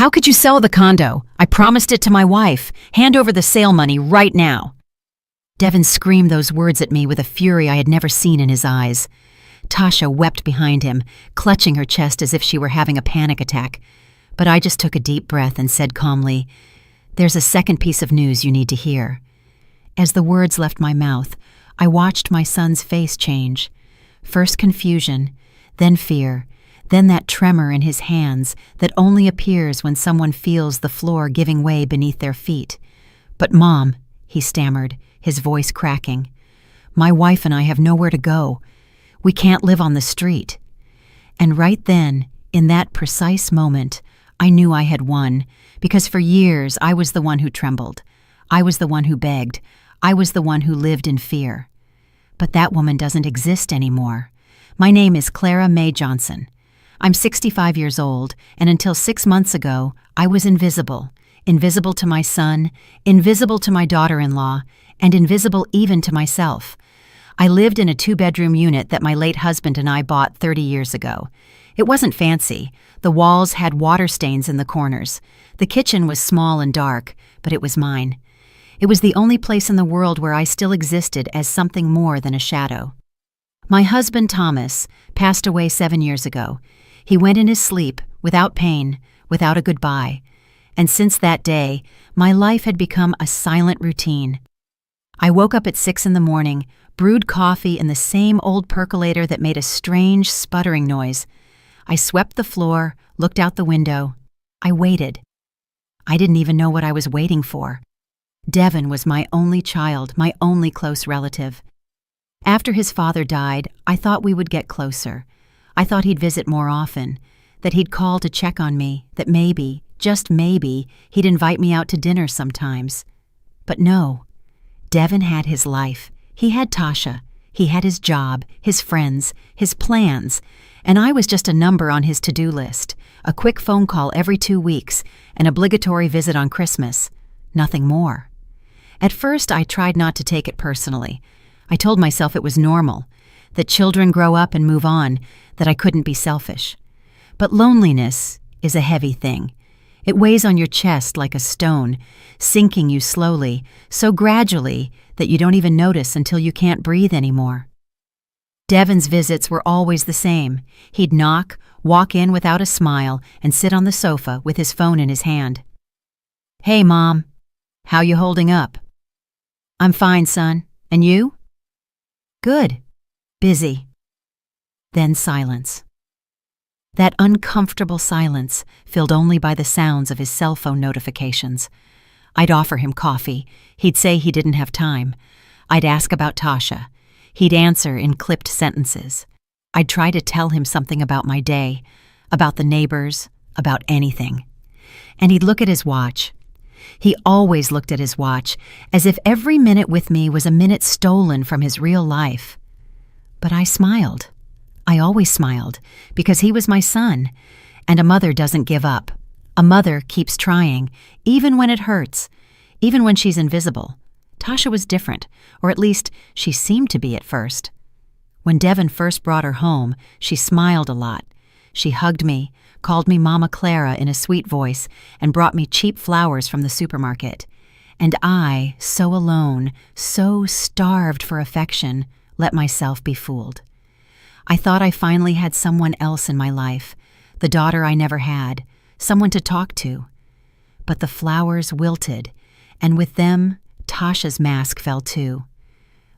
How could you sell the condo? I promised it to my wife. Hand over the sale money right now. Devin screamed those words at me with a fury I had never seen in his eyes. Tasha wept behind him, clutching her chest as if she were having a panic attack. But I just took a deep breath and said calmly, "There's a second piece of news you need to hear." As the words left my mouth, I watched my son's face change. First confusion, then fear, then that tremor in his hands that only appears when someone feels the floor giving way beneath their feet. "But Mom," he stammered, his voice cracking, "my wife and I have nowhere to go. We can't live on the street." And right then, in that precise moment, I knew I had won, because for years I was the one who trembled. I was the one who begged. I was the one who lived in fear. But that woman doesn't exist anymore. My name is Clara Mae Johnson. I'm 65 years old, and until 6 months ago, I was invisible. Invisible to my son, invisible to my daughter-in-law, and invisible even to myself. I lived in a 2-bedroom unit that my late husband and I bought 30 years ago. It wasn't fancy. The walls had water stains in the corners. The kitchen was small and dark, but it was mine. It was the only place in the world where I still existed as something more than a shadow. My husband, Thomas, passed away 7 years ago. He went in his sleep, without pain, without a goodbye. And since that day, my life had become a silent routine. I woke up at 6 in the morning, brewed coffee in the same old percolator that made a strange, sputtering noise. I swept the floor, looked out the window. I waited. I didn't even know what I was waiting for. Devin was my only child, my only close relative. After his father died, I thought we would get closer. I thought he'd visit more often, that he'd call to check on me, that maybe, just maybe, he'd invite me out to dinner sometimes. But no. Devin had his life. He had Tasha. He had his job, his friends, his plans, and I was just a number on his to-do list, a quick phone call every 2 weeks, an obligatory visit on Christmas. Nothing more. At first, I tried not to take it personally. I told myself it was normal, that children grow up and move on, that I couldn't be selfish. But loneliness is a heavy thing. It weighs on your chest like a stone, sinking you slowly, so gradually that you don't even notice until you can't breathe anymore. Devin's visits were always the same. He'd knock, walk in without a smile, and sit on the sofa with his phone in his hand. "Hey, Mom. How you holding up?" "I'm fine, son. And you?" "Good. Busy." Then silence. That uncomfortable silence, filled only by the sounds of his cell phone notifications. I'd offer him coffee. He'd say he didn't have time. I'd ask about Tasha. He'd answer in clipped sentences. I'd try to tell him something about my day, about the neighbors, about anything. And he'd look at his watch. He always looked at his watch, as if every minute with me was a minute stolen from his real life. But I smiled. I always smiled, because he was my son, and a mother doesn't give up. A mother keeps trying, even when it hurts, even when she's invisible. Tasha was different, or at least she seemed to be at first. When Devin first brought her home, she smiled a lot. She hugged me, called me Mama Clara in a sweet voice, and brought me cheap flowers from the supermarket. And I, so alone, so starved for affection, let myself be fooled. I thought I finally had someone else in my life, the daughter I never had, someone to talk to. But the flowers wilted, and with them, Tasha's mask fell too.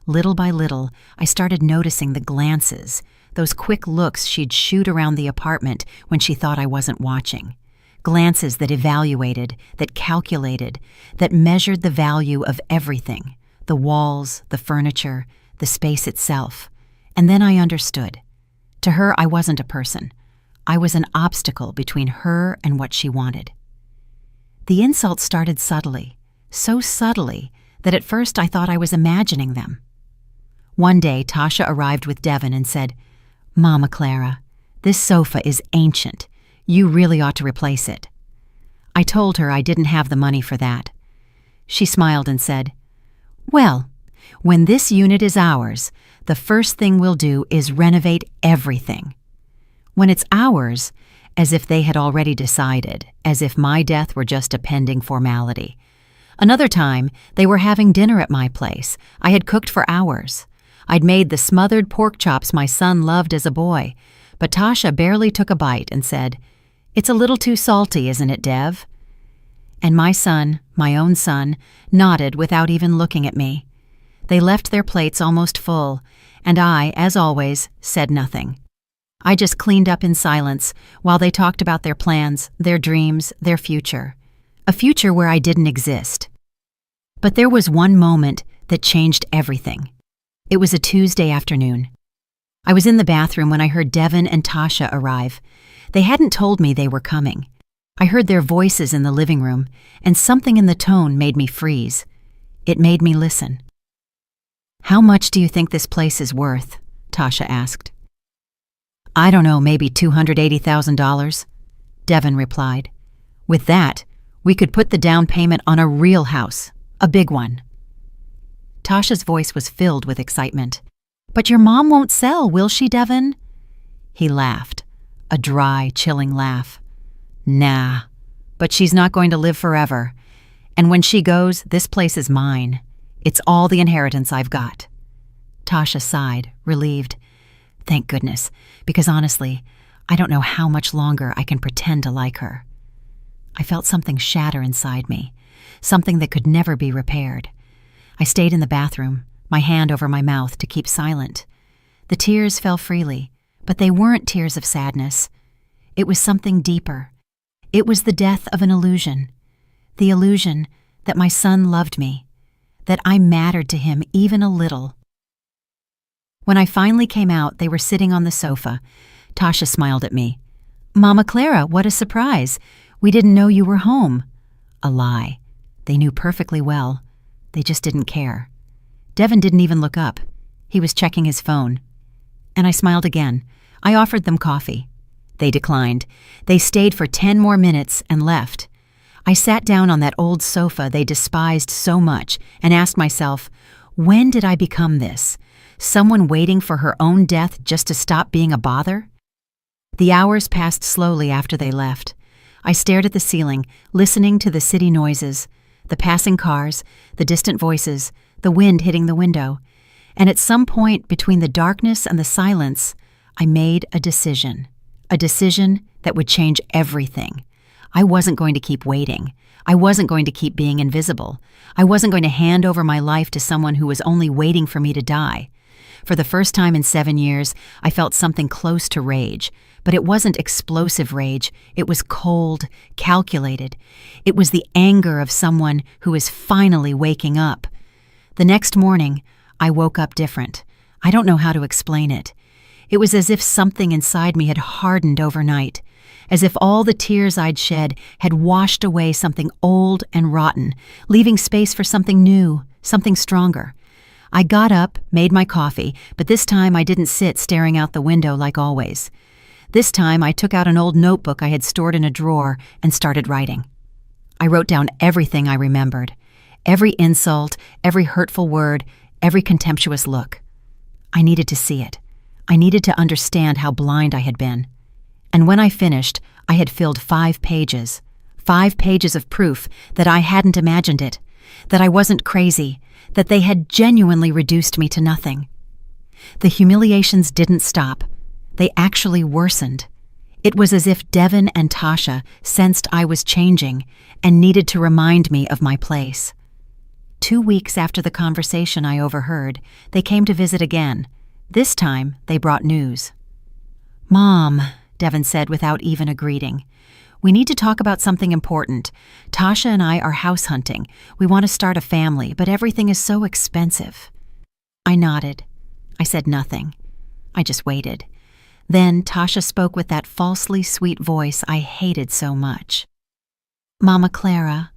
Little by little, I started noticing the glances, those quick looks she'd shoot around the apartment when she thought I wasn't watching. Glances that evaluated, that calculated, that measured the value of everything, the walls, the furniture, the space itself. And then I understood. To her, I wasn't a person. I was an obstacle between her and what she wanted. The insults started subtly, so subtly that at first I thought I was imagining them. One day, Tasha arrived with Devin and said, "Mama Clara, this sofa is ancient. You really ought to replace it." I told her I didn't have the money for that. She smiled and said, "Well, when this unit is ours, the first thing we'll do is renovate everything. When it's ours, as if they had already decided, as if my death were just a pending formality. Another time, they were having dinner at my place. I had cooked for hours. I'd made the smothered pork chops my son loved as a boy, but Tasha barely took a bite and said, "It's a little too salty, isn't it, Dev?" And my son, my own son, nodded without even looking at me. They left their plates almost full, and I, as always, said nothing. I just cleaned up in silence while they talked about their plans, their dreams, their future. A future where I didn't exist. But there was one moment that changed everything. It was a Tuesday afternoon. I was in the bathroom when I heard Devin and Tasha arrive. They hadn't told me they were coming. I heard their voices in the living room, and something in the tone made me freeze. It made me listen. "How much do you think this place is worth?" Tasha asked. "I don't know, maybe $280,000, Devin replied. "With that, we could put the down payment on a real house, a big one." Tasha's voice was filled with excitement. "But your mom won't sell, will she, Devin?" He laughed, a dry, chilling laugh. "Nah, but she's not going to live forever. And when she goes, this place is mine. It's all the inheritance I've got." Tasha sighed, relieved. "Thank goodness, because honestly, I don't know how much longer I can pretend to like her." I felt something shatter inside me, something that could never be repaired. I stayed in the bathroom, my hand over my mouth to keep silent. The tears fell freely, but they weren't tears of sadness. It was something deeper. It was the death of an illusion. The illusion that my son loved me, that I mattered to him even a little. When I finally came out, they were sitting on the sofa. Tasha smiled at me. "Mama Clara, what a surprise. We didn't know you were home." A lie. They knew perfectly well. They just didn't care. Devin didn't even look up. He was checking his phone. And I smiled again. I offered them coffee. They declined. They stayed for 10 more minutes and left. I sat down on that old sofa they despised so much and asked myself, when did I become this? Someone waiting for her own death just to stop being a bother? The hours passed slowly after they left. I stared at the ceiling, listening to the city noises, the passing cars, the distant voices, the wind hitting the window. And at some point between the darkness and the silence, I made a decision that would change everything. I wasn't going to keep waiting. I wasn't going to keep being invisible. I wasn't going to hand over my life to someone who was only waiting for me to die. For the first time in 7 years, I felt something close to rage, but it wasn't explosive rage. It was cold, calculated. It was the anger of someone who is finally waking up. The next morning, I woke up different. I don't know how to explain it. It was as if something inside me had hardened overnight, as if all the tears I'd shed had washed away something old and rotten, leaving space for something new, something stronger. I got up, made my coffee, but this time I didn't sit staring out the window like always. This time I took out an old notebook I had stored in a drawer and started writing. I wrote down everything I remembered, every insult, every hurtful word, every contemptuous look. I needed to see it. I needed to understand how blind I had been. And when I finished, I had filled 5 pages. 5 pages of proof that I hadn't imagined it, that I wasn't crazy, that they had genuinely reduced me to nothing. The humiliations didn't stop. They actually worsened. It was as if Devin and Tasha sensed I was changing and needed to remind me of my place. 2 weeks after the conversation I overheard, they came to visit again. This time, they brought news. "Mom," Devin said without even a greeting, "we need to talk about something important. Tasha and I are house hunting. We want to start a family, but everything is so expensive." I nodded. I said nothing. I just waited. Then Tasha spoke with that falsely sweet voice I hated so much. "Mama Clara,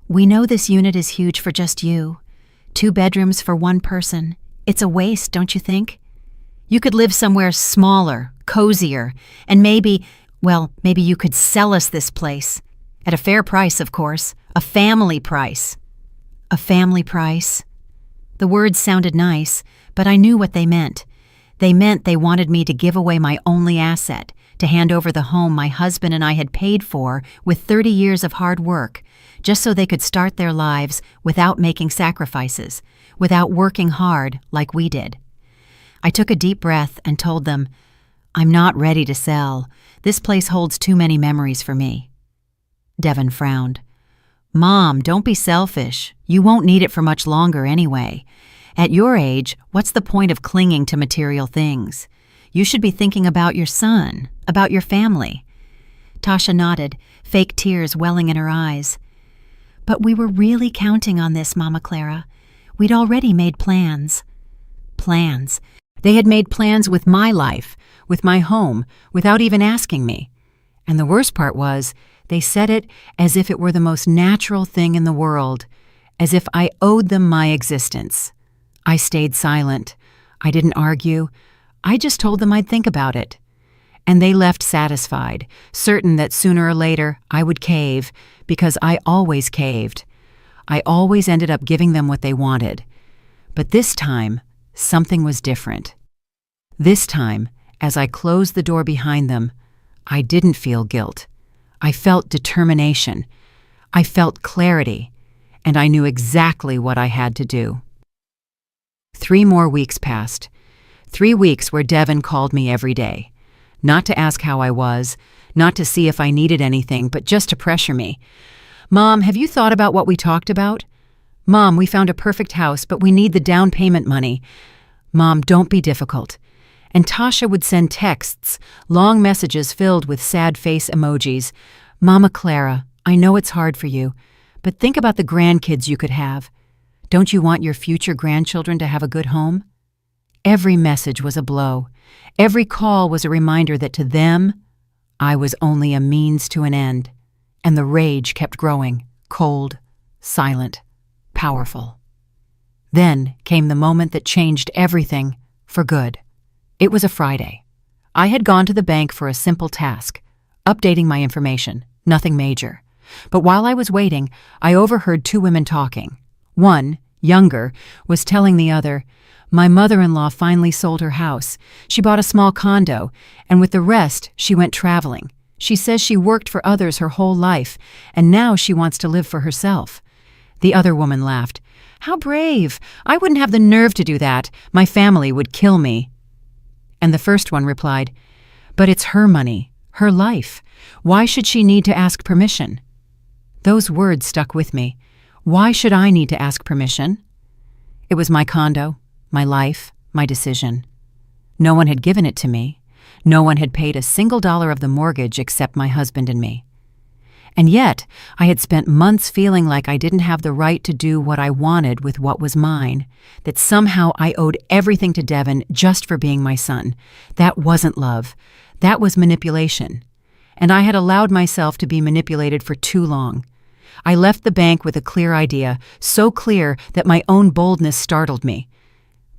we know this unit is huge for just you. 2 bedrooms for 1 person. It's a waste, don't you think? You could live somewhere smaller, cozier, and maybe you could sell us this place. At a fair price, of course. A family price." A family price? The words sounded nice, but I knew what they meant. They meant they wanted me to give away my only asset, to hand over the home my husband and I had paid for with 30 years of hard work, just so they could start their lives without making sacrifices, without working hard like we did. I took a deep breath and told them, "I'm not ready to sell. This place holds too many memories for me." Devin frowned. "Mom, don't be selfish. You won't need it for much longer anyway. At your age, what's the point of clinging to material things? You should be thinking about your son, about your family." Tasha nodded, fake tears welling in her eyes. "But we were really counting on this, Mama Clara. We'd already made plans." Plans. They had made plans with my life, with my home, without even asking me. And the worst part was, they said it as if it were the most natural thing in the world, as if I owed them my existence. I stayed silent. I didn't argue. I just told them I'd think about it. And they left satisfied, certain that sooner or later I would cave, because I always caved. I always ended up giving them what they wanted. But this time, something was different. This time, as I closed the door behind them, I didn't feel guilt. I felt determination. I felt clarity, and I knew exactly what I had to do. 3 more weeks passed. 3 weeks where Devin called me every day. Not to ask how I was, not to see if I needed anything, but just to pressure me. "Mom, have you thought about what we talked about? Mom, we found a perfect house, but we need the down payment money. Mom, don't be difficult." And Tasha would send texts, long messages filled with sad face emojis. "Mama Clara, I know it's hard for you, but think about the grandkids you could have. Don't you want your future grandchildren to have a good home?" Every message was a blow. Every call was a reminder that to them, I was only a means to an end. And the rage kept growing, cold, silent, powerful. Then came the moment that changed everything for good. It was a Friday. I had gone to the bank for a simple task, updating my information, nothing major. But while I was waiting, I overheard 2 women talking. One, younger, was telling the other, "My mother-in-law finally sold her house. She bought a small condo, and with the rest, she went traveling. She says she worked for others her whole life, and now she wants to live for herself." The other woman laughed. "How brave! I wouldn't have the nerve to do that. My family would kill me." And the first one replied, "But it's her money, her life. Why should she need to ask permission?" Those words stuck with me. Why should I need to ask permission? It was my condo, my life, my decision. No one had given it to me. No one had paid a single dollar of the mortgage except my husband and me. And yet, I had spent months feeling like I didn't have the right to do what I wanted with what was mine, that somehow I owed everything to Devin just for being my son. That wasn't love. That was manipulation. And I had allowed myself to be manipulated for too long. I left the bank with a clear idea, so clear that my own boldness startled me.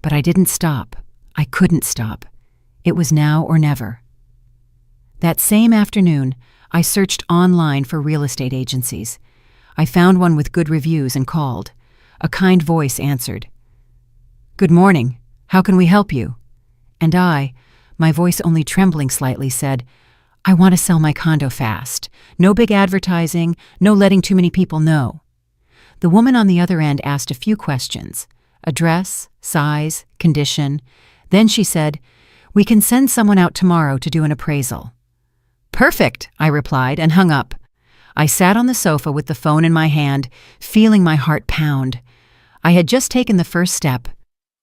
But I didn't stop. I couldn't stop. It was now or never. That same afternoon, I searched online for real estate agencies. I found one with good reviews and called. A kind voice answered. "Good morning. How can we help you?" And I, my voice only trembling slightly, said, "I want to sell my condo fast. No big advertising, no letting too many people know." The woman on the other end asked a few questions. Address, size, condition. Then she said, "We can send someone out tomorrow to do an appraisal." "Perfect," I replied and hung up. I sat on the sofa with the phone in my hand, feeling my heart pound. I had just taken the first step,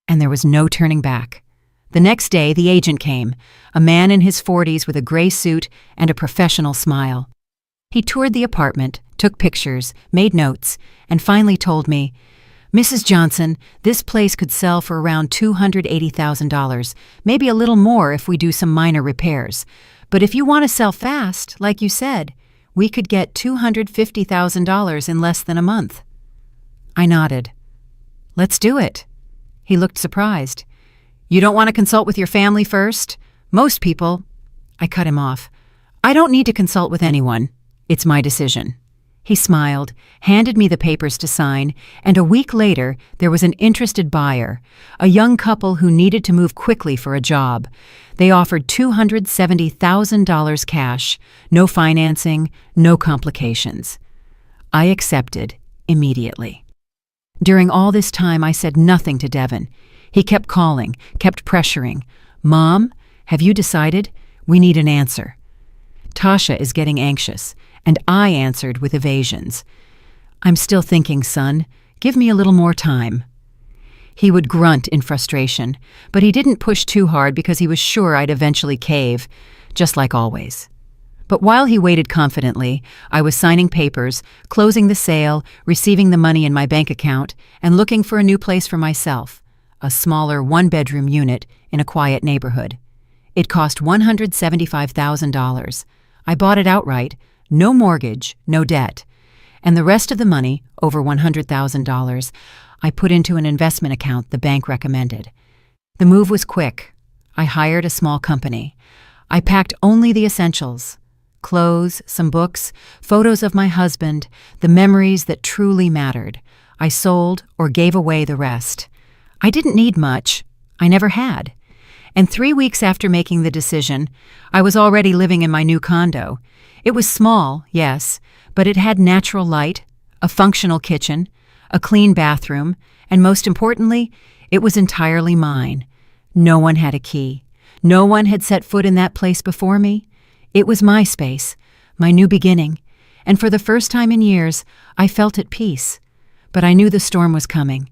and there was no turning back. The next day, the agent came, a man in his 40s with a gray suit and a professional smile. He toured the apartment, took pictures, made notes, and finally told me, "Mrs. Johnson, this place could sell for around $280,000, maybe a little more if we do some minor repairs. But if you want to sell fast, like you said, we could get $250,000 in less than a month." I nodded. "Let's do it." He looked surprised. "You don't want to consult with your family first? Most people—" I cut him off. "I don't need to consult with anyone. It's my decision." He smiled, handed me the papers to sign, and a week later there was an interested buyer, a young couple who needed to move quickly for a job. They offered $270,000 cash, no financing, no complications. I accepted immediately. During all this time I said nothing to Devin. He kept calling, kept pressuring. "Mom, have you decided? We need an answer." Tasha is getting anxious, and I answered with evasions. "I'm still thinking, son. Give me a little more time." He would grunt in frustration, but he didn't push too hard because he was sure I'd eventually cave, just like always. But while he waited confidently, I was signing papers, closing the sale, receiving the money in my bank account, and looking for a new place for myself, a smaller one-bedroom unit in a quiet neighborhood. It cost $175,000. I bought it outright, no mortgage, no debt. And the rest of the money, over $100,000, I put into an investment account the bank recommended. The move was quick. I hired a small company. I packed only the essentials: clothes, some books, photos of my husband, the memories that truly mattered. I sold or gave away the rest. I didn't need much. I never had. And 3 weeks after making the decision, I was already living in my new condo. It was small, yes, but it had natural light, a functional kitchen, a clean bathroom, and most importantly, it was entirely mine. No one had a key. No one had set foot in that place before me. It was my space, my new beginning, and for the first time in years, I felt at peace. But I knew the storm was coming.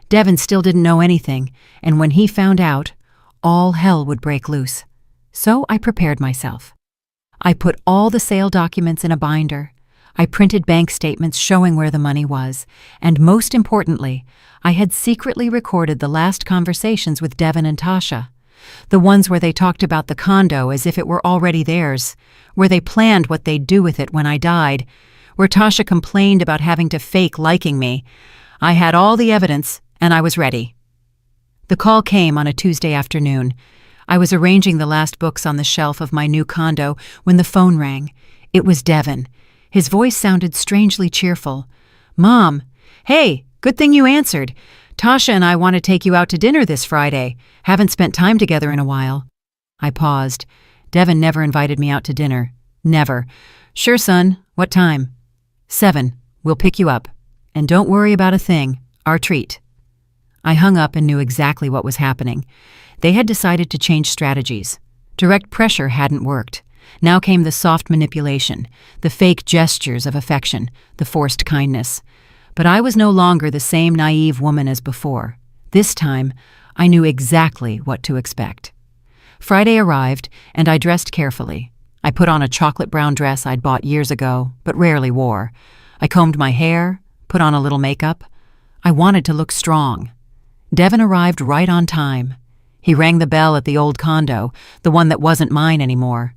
Devin still didn't know anything, and when he found out, all hell would break loose. So I prepared myself. I put all the sale documents in a binder. I printed bank statements showing where the money was, and most importantly, I had secretly recorded the last conversations with Devin and Tasha. The ones where they talked about the condo as if it were already theirs, where they planned what they'd do with it when I died, where Tasha complained about having to fake liking me. I had all the evidence, and I was ready. The call came on a Tuesday afternoon. I was arranging the last books on the shelf of my new condo when the phone rang. It was Devin. His voice sounded strangely cheerful. "Mom, hey, good thing you answered. Tasha and I want to take you out to dinner this Friday. Haven't spent time together in a while." I paused. Devin never invited me out to dinner. Never. "Sure, son. What time?" 7. We'll pick you up. And don't worry about a thing. Our treat." I hung up and knew exactly what was happening. They had decided to change strategies. Direct pressure hadn't worked. Now came the soft manipulation, the fake gestures of affection, the forced kindness. But I was no longer the same naive woman as before. This time, I knew exactly what to expect. Friday arrived, and I dressed carefully. I put on a chocolate brown dress I'd bought years ago, but rarely wore. I combed my hair, put on a little makeup. I wanted to look strong. Devin arrived right on time. He rang the bell at the old condo, the one that wasn't mine anymore.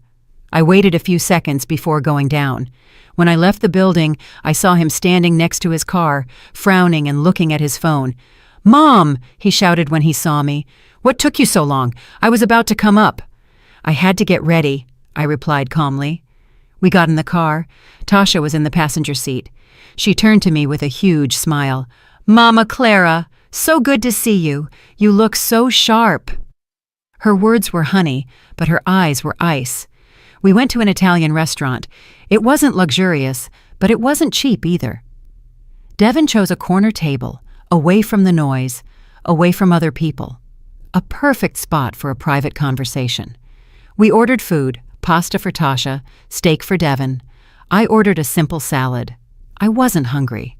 I waited a few seconds before going down. When I left the building, I saw him standing next to his car, frowning and looking at his phone. "Mom!" he shouted when he saw me. "What took you so long? I was about to come up." "I had to get ready," I replied calmly. We got in the car. Tasha was in the passenger seat. She turned to me with a huge smile. "Mama Clara, so good to see you. You look so sharp." Her words were honey, but her eyes were ice. We went to an Italian restaurant. It wasn't luxurious, but it wasn't cheap either. Devin chose a corner table, away from the noise, away from other people. A perfect spot for a private conversation. We ordered food, pasta for Tasha, steak for Devin. I ordered a simple salad. I wasn't hungry.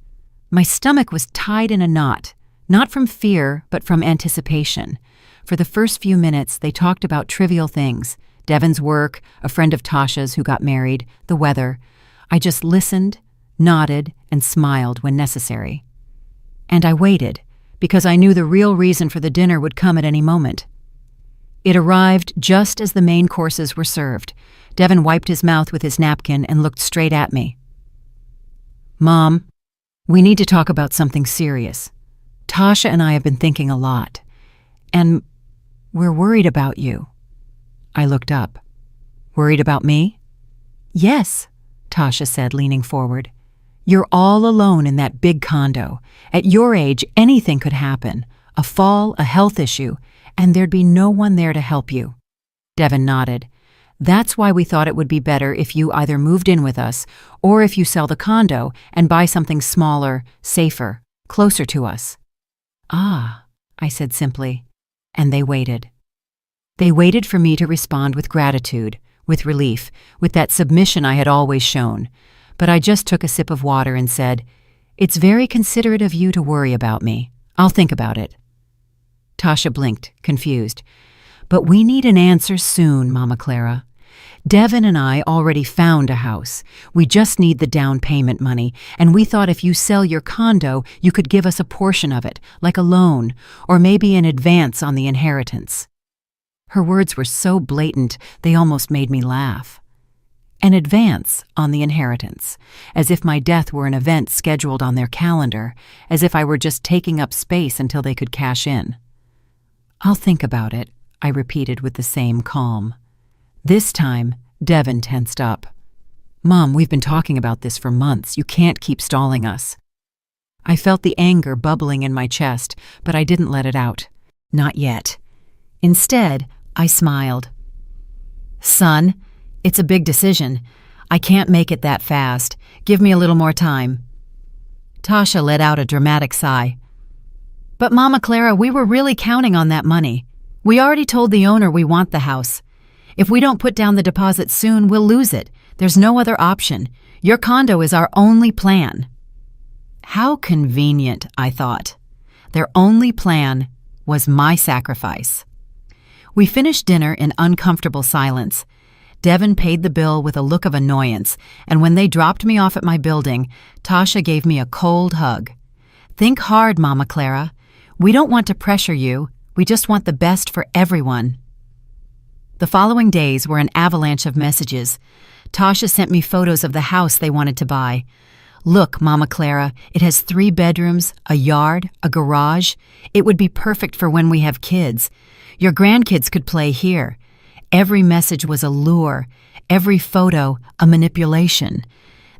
My stomach was tied in a knot, not from fear, but from anticipation. For the first few minutes, they talked about trivial things. Devin's work, a friend of Tasha's who got married, the weather. I just listened, nodded, and smiled when necessary. And I waited, because I knew the real reason for the dinner would come at any moment. It arrived just as the main courses were served. Devin wiped his mouth with his napkin and looked straight at me. "Mom, we need to talk about something serious. Tasha and I have been thinking a lot, and we're worried about you." I looked up. "Worried about me?" "Yes," Tasha said, leaning forward. You're all alone in that big condo. At your age, anything could happen. A fall, a health issue, and there'd be no one there to help you." Devin nodded. "That's why we thought it would be better if you either moved in with us or if you sell the condo and buy something smaller, safer, closer to us." "Ah," I said simply, and they waited. They waited for me to respond with gratitude, with relief, with that submission I had always shown. But I just took a sip of water and said, "It's very considerate of you to worry about me. I'll think about it." Tasha blinked, confused. "But we need an answer soon, Mama Clara. Devin and I already found a house. We just need the down payment money, and we thought if you sell your condo, you could give us a portion of it, like a loan, or maybe an advance on the inheritance." Her words were so blatant, they almost made me laugh. An advance on the inheritance, as if my death were an event scheduled on their calendar, as if I were just taking up space until they could cash in. "I'll think about it," I repeated with the same calm. This time, Devin tensed up. "Mom, we've been talking about this for months. You can't keep stalling us." I felt the anger bubbling in my chest, but I didn't let it out. Not yet. Instead, I smiled. "Son, it's a big decision. I can't make it that fast. Give me a little more time." Tasha let out a dramatic sigh. "But Mama Clara, we were really counting on that money. We already told the owner we want the house. If we don't put down the deposit soon, we'll lose it. There's no other option. Your condo is our only plan." How convenient, I thought. Their only plan was my sacrifice. We finished dinner in uncomfortable silence. Devin paid the bill with a look of annoyance, and when they dropped me off at my building, Tasha gave me a cold hug. "Think hard, Mama Clara. We don't want to pressure you. We just want the best for everyone." The following days were an avalanche of messages. Tasha sent me photos of the house they wanted to buy. "Look, Mama Clara, it has 3 bedrooms, a yard, a garage. It would be perfect for when we have kids. Your grandkids could play here." Every message was a lure, every photo a manipulation.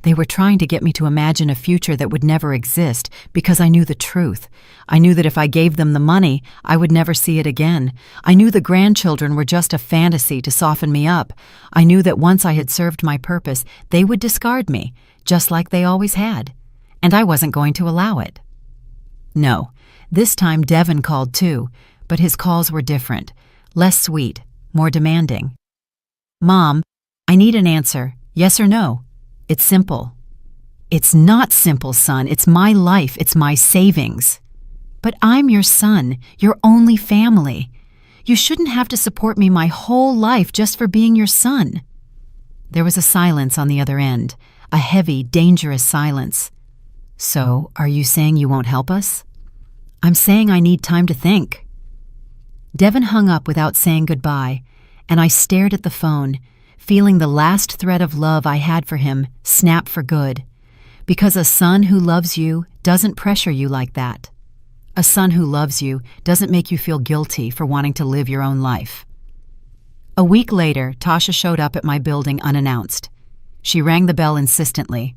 They were trying to get me to imagine a future that would never exist because I knew the truth. I knew that if I gave them the money, I would never see it again. I knew the grandchildren were just a fantasy to soften me up. I knew that once I had served my purpose, they would discard me, just like they always had. And I wasn't going to allow it. No, this time Devin called too, but his calls were different, less sweet, more demanding. "Mom, I need an answer, yes or no. It's simple." "It's not simple, son. It's my life. It's my savings." "But I'm your son, your only family. You shouldn't have to support me my whole life just for being your son." There was a silence on the other end, a heavy, dangerous silence. "So, are you saying you won't help us?" "I'm saying I need time to think." Devin hung up without saying goodbye, and I stared at the phone, feeling the last thread of love I had for him snap for good. Because a son who loves you doesn't pressure you like that. A son who loves you doesn't make you feel guilty for wanting to live your own life. A week later, Tasha showed up at my building unannounced. She rang the bell insistently.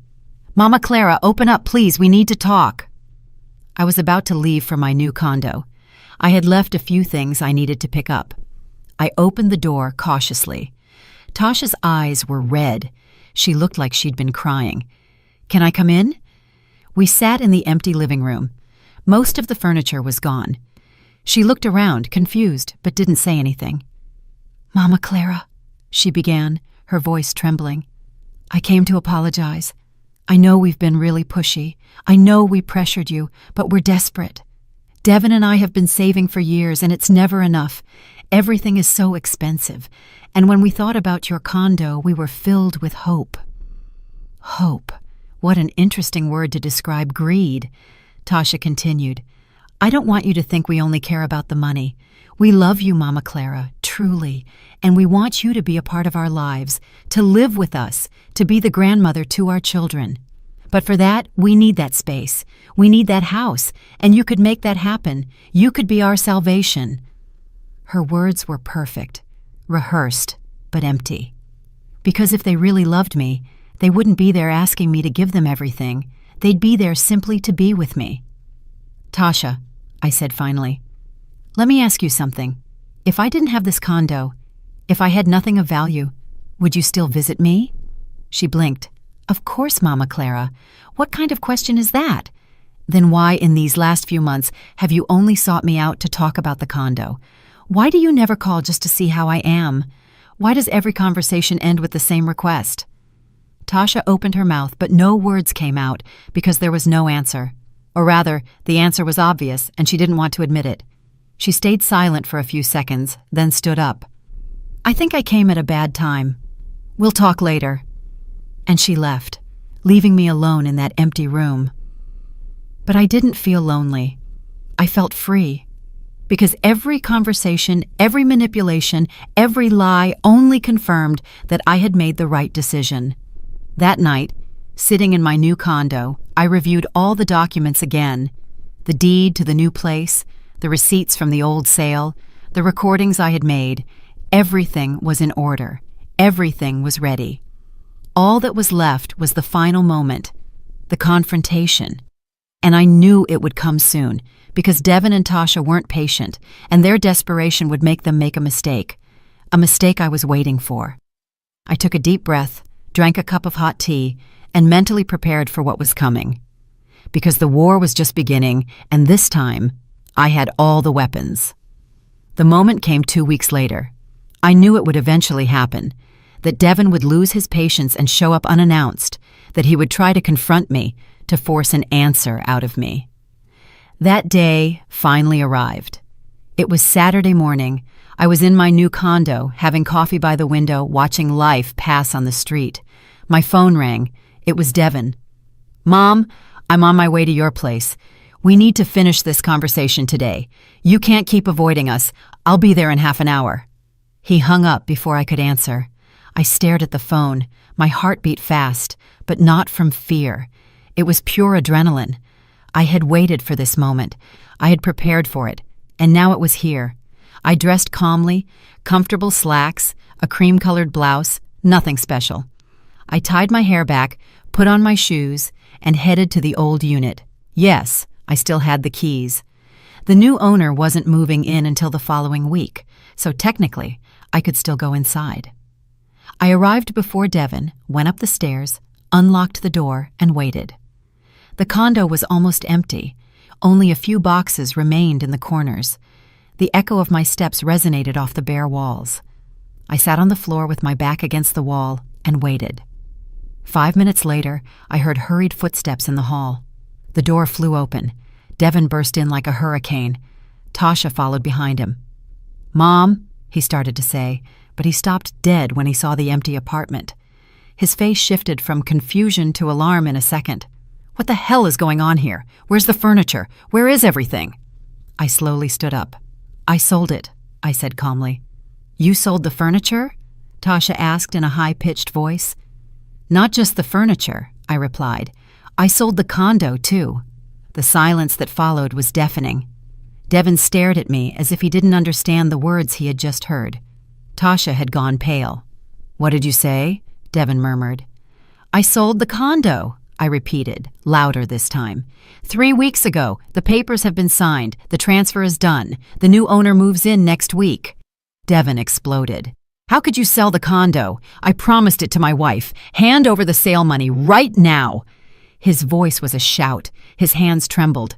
"Mama Clara, open up, please. We need to talk." I was about to leave for my new condo. I had left a few things I needed to pick up. I opened the door cautiously. Tasha's eyes were red. She looked like she'd been crying. "Can I come in?" We sat in the empty living room. Most of the furniture was gone. She looked around, confused, but didn't say anything. "Mama Clara," she began, her voice trembling. "I came to apologize. I know we've been really pushy. I know we pressured you, but we're desperate. Devin and I have been saving for years, and it's never enough. Everything is so expensive. And when we thought about your condo, we were filled with hope." Hope. What an interesting word to describe greed. Tasha continued. "I don't want you to think we only care about the money. We love you, Mama Clara, truly, and we want you to be a part of our lives, to live with us, to be the grandmother to our children. But for that, we need that space. We need that house, and you could make that happen. You could be our salvation." Her words were perfect, rehearsed, but empty. Because if they really loved me, they wouldn't be there asking me to give them everything. They'd be there simply to be with me. Tasha, I said finally, let me ask you something. If I didn't have this condo, if I had nothing of value, would you still visit me? She blinked. Of course, Mama Clara. What kind of question is that? Then why, in these last few months, have you only sought me out to talk about the condo? Why do you never call just to see how I am? Why does every conversation end with the same request? Tasha opened her mouth, but no words came out because there was no answer. Or rather, the answer was obvious, and she didn't want to admit it. She stayed silent for a few seconds, then stood up. I think I came at a bad time. We'll talk later. And she left, leaving me alone in that empty room. But I didn't feel lonely. I felt free. Because every conversation, every manipulation, every lie only confirmed that I had made the right decision. That night, sitting in my new condo, I reviewed all the documents again. The deed to the new place, the receipts from the old sale, the recordings I had made. Everything was in order. Everything was ready. All that was left was the final moment, the confrontation. And I knew it would come soon, because Devin and Tasha weren't patient, and their desperation would make them make a mistake I was waiting for. I took a deep breath, drank a cup of hot tea, and mentally prepared for what was coming. Because the war was just beginning, and this time, I had all the weapons. The moment came 2 weeks later. I knew it would eventually happen, that Devin would lose his patience and show up unannounced, that he would try to confront me, to force an answer out of me. That day finally arrived. It was Saturday morning. I was in my new condo, having coffee by the window, watching life pass on the street. My phone rang. It was Devin. Mom, I'm on my way to your place. We need to finish this conversation today. You can't keep avoiding us. I'll be there in half an hour. He hung up before I could answer. I stared at the phone. My heart beat fast, but not from fear. It was pure adrenaline. I had waited for this moment. I had prepared for it, and now it was here. I dressed calmly, comfortable slacks, a cream-colored blouse, nothing special. I tied my hair back, put on my shoes, and headed to the old unit. Yes, I still had the keys. The new owner wasn't moving in until the following week, so technically, I could still go inside. I arrived before Devin, went up the stairs, unlocked the door, and waited. The condo was almost empty. Only a few boxes remained in the corners. The echo of my steps resonated off the bare walls. I sat on the floor with my back against the wall and waited. 5 minutes later, I heard hurried footsteps in the hall. The door flew open. Devin burst in like a hurricane. Tasha followed behind him. Mom, he started to say, but he stopped dead when he saw the empty apartment. His face shifted from confusion to alarm in a second. What the hell is going on here? Where's the furniture? Where is everything? I slowly stood up. I sold it, I said calmly. You sold the furniture? Tasha asked in a high-pitched voice. Not just the furniture, I replied. I sold the condo, too. The silence that followed was deafening. Devin stared at me as if he didn't understand the words he had just heard. Tasha had gone pale. What did you say? Devin murmured. I sold the condo, I repeated, louder this time. 3 weeks ago, the papers have been signed, the transfer is done, the new owner moves in next week. Devin exploded. How could you sell the condo? I promised it to my wife. Hand over the sale money right now. His voice was a shout. His hands trembled.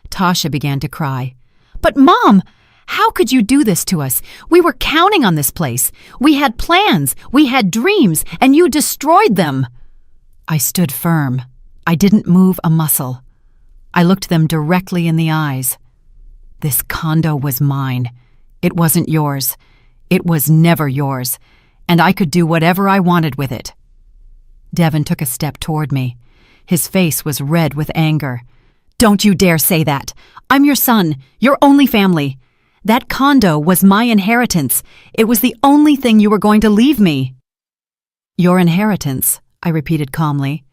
Tasha began to cry. But Mom, how could you do this to us? We were counting on this place. We had plans, we had dreams, and you destroyed them. I stood firm. I didn't move a muscle. I looked them directly in the eyes. This condo was mine. It wasn't yours. It was never yours, and I could do whatever I wanted with it. Devin took a step toward me. His face was red with anger. Don't you dare say that. I'm your son, your only family. That condo was my inheritance. It was the only thing you were going to leave me. Your inheritance, I repeated calmly.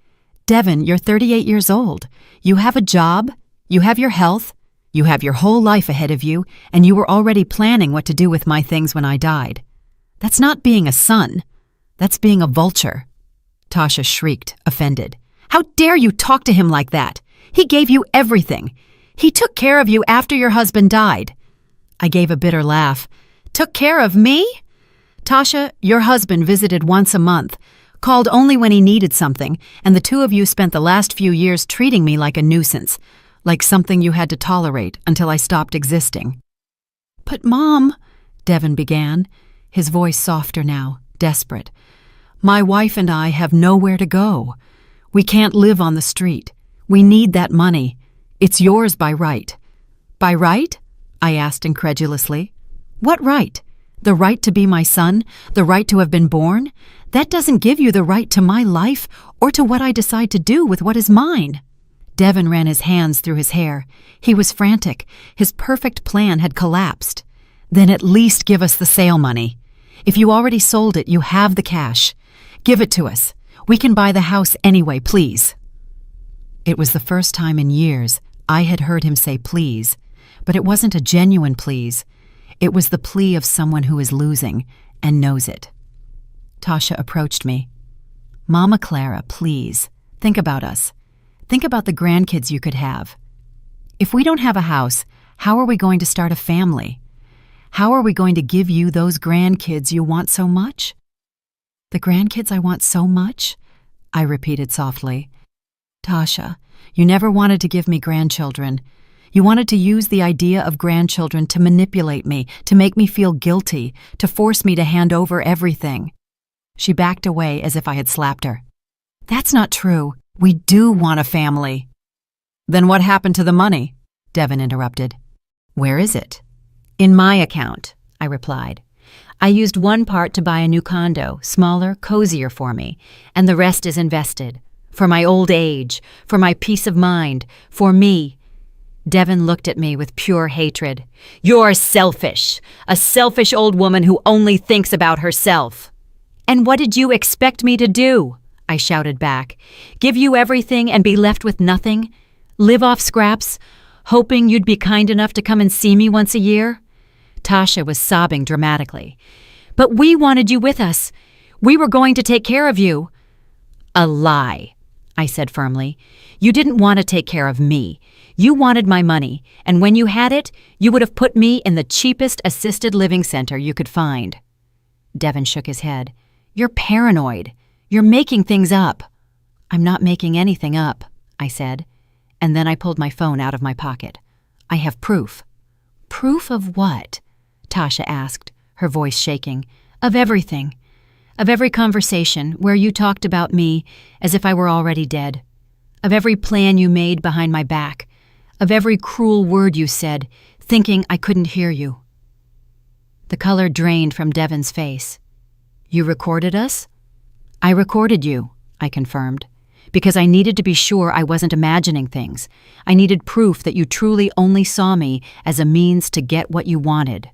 Devin, you're 38 years old. You have a job, you have your health, you have your whole life ahead of you, and you were already planning what to do with my things when I died. That's not being a son. That's being a vulture. Tasha shrieked, offended. How dare you talk to him like that? He gave you everything. He took care of you after your husband died." I gave a bitter laugh. "Took care of me?" "Tasha, your husband visited once a month, called only when he needed something, and the two of you spent the last few years treating me like a nuisance, like something you had to tolerate until I stopped existing." "But Mom," Devin began, his voice softer now, desperate. "My wife and I have nowhere to go. We can't live on the street. We need that money. It's yours by right." "By right?" I asked incredulously. "What right? The right to be my son? The right to have been born? That doesn't give you the right to my life or to what I decide to do with what is mine." Devin ran his hands through his hair. He was frantic. His perfect plan had collapsed. "Then at least give us the sale money. If you already sold it, you have the cash. Give it to us. We can buy the house anyway, please." It was the first time in years I had heard him say please, but it wasn't a genuine please. It was the plea of someone who is losing and knows it. Tasha approached me. "Mama Clara, please, think about us. Think about the grandkids you could have. If we don't have a house, how are we going to start a family? How are we going to give you those grandkids you want so much?" "The grandkids I want so much?" I repeated softly. "Tasha, you never wanted to give me grandchildren. You wanted to use the idea of grandchildren to manipulate me, to make me feel guilty, to force me to hand over everything." She backed away as if I had slapped her. "That's not true. We do want a family." "Then what happened to the money?" Devin interrupted. "Where is it?" "In my account," I replied. "I used one part to buy a new condo, smaller, cozier for me, and the rest is invested. For my old age, for my peace of mind, for me." Devin looked at me with pure hatred. "You're selfish, a selfish old woman who only thinks about herself." "And what did you expect me to do?" I shouted back. "Give you everything and be left with nothing? Live off scraps, hoping you'd be kind enough to come and see me once a year?" Tasha was sobbing dramatically. "But we wanted you with us. We were going to take care of you." "A lie," I said firmly. "You didn't want to take care of me. You wanted my money, and when you had it, you would have put me in the cheapest assisted living center you could find." Devin shook his head. "You're paranoid. You're making things up." "I'm not making anything up," I said, and then I pulled my phone out of my pocket. "I have proof." "Proof of what?" Tasha asked, her voice shaking. "Of everything. Of every conversation where you talked about me as if I were already dead. Of every plan you made behind my back. Of every cruel word you said, thinking I couldn't hear you." The color drained from Devin's face. "You recorded us?" "I recorded you," I confirmed, "because I needed to be sure I wasn't imagining things. I needed proof that you truly only saw me as a means to get what you wanted."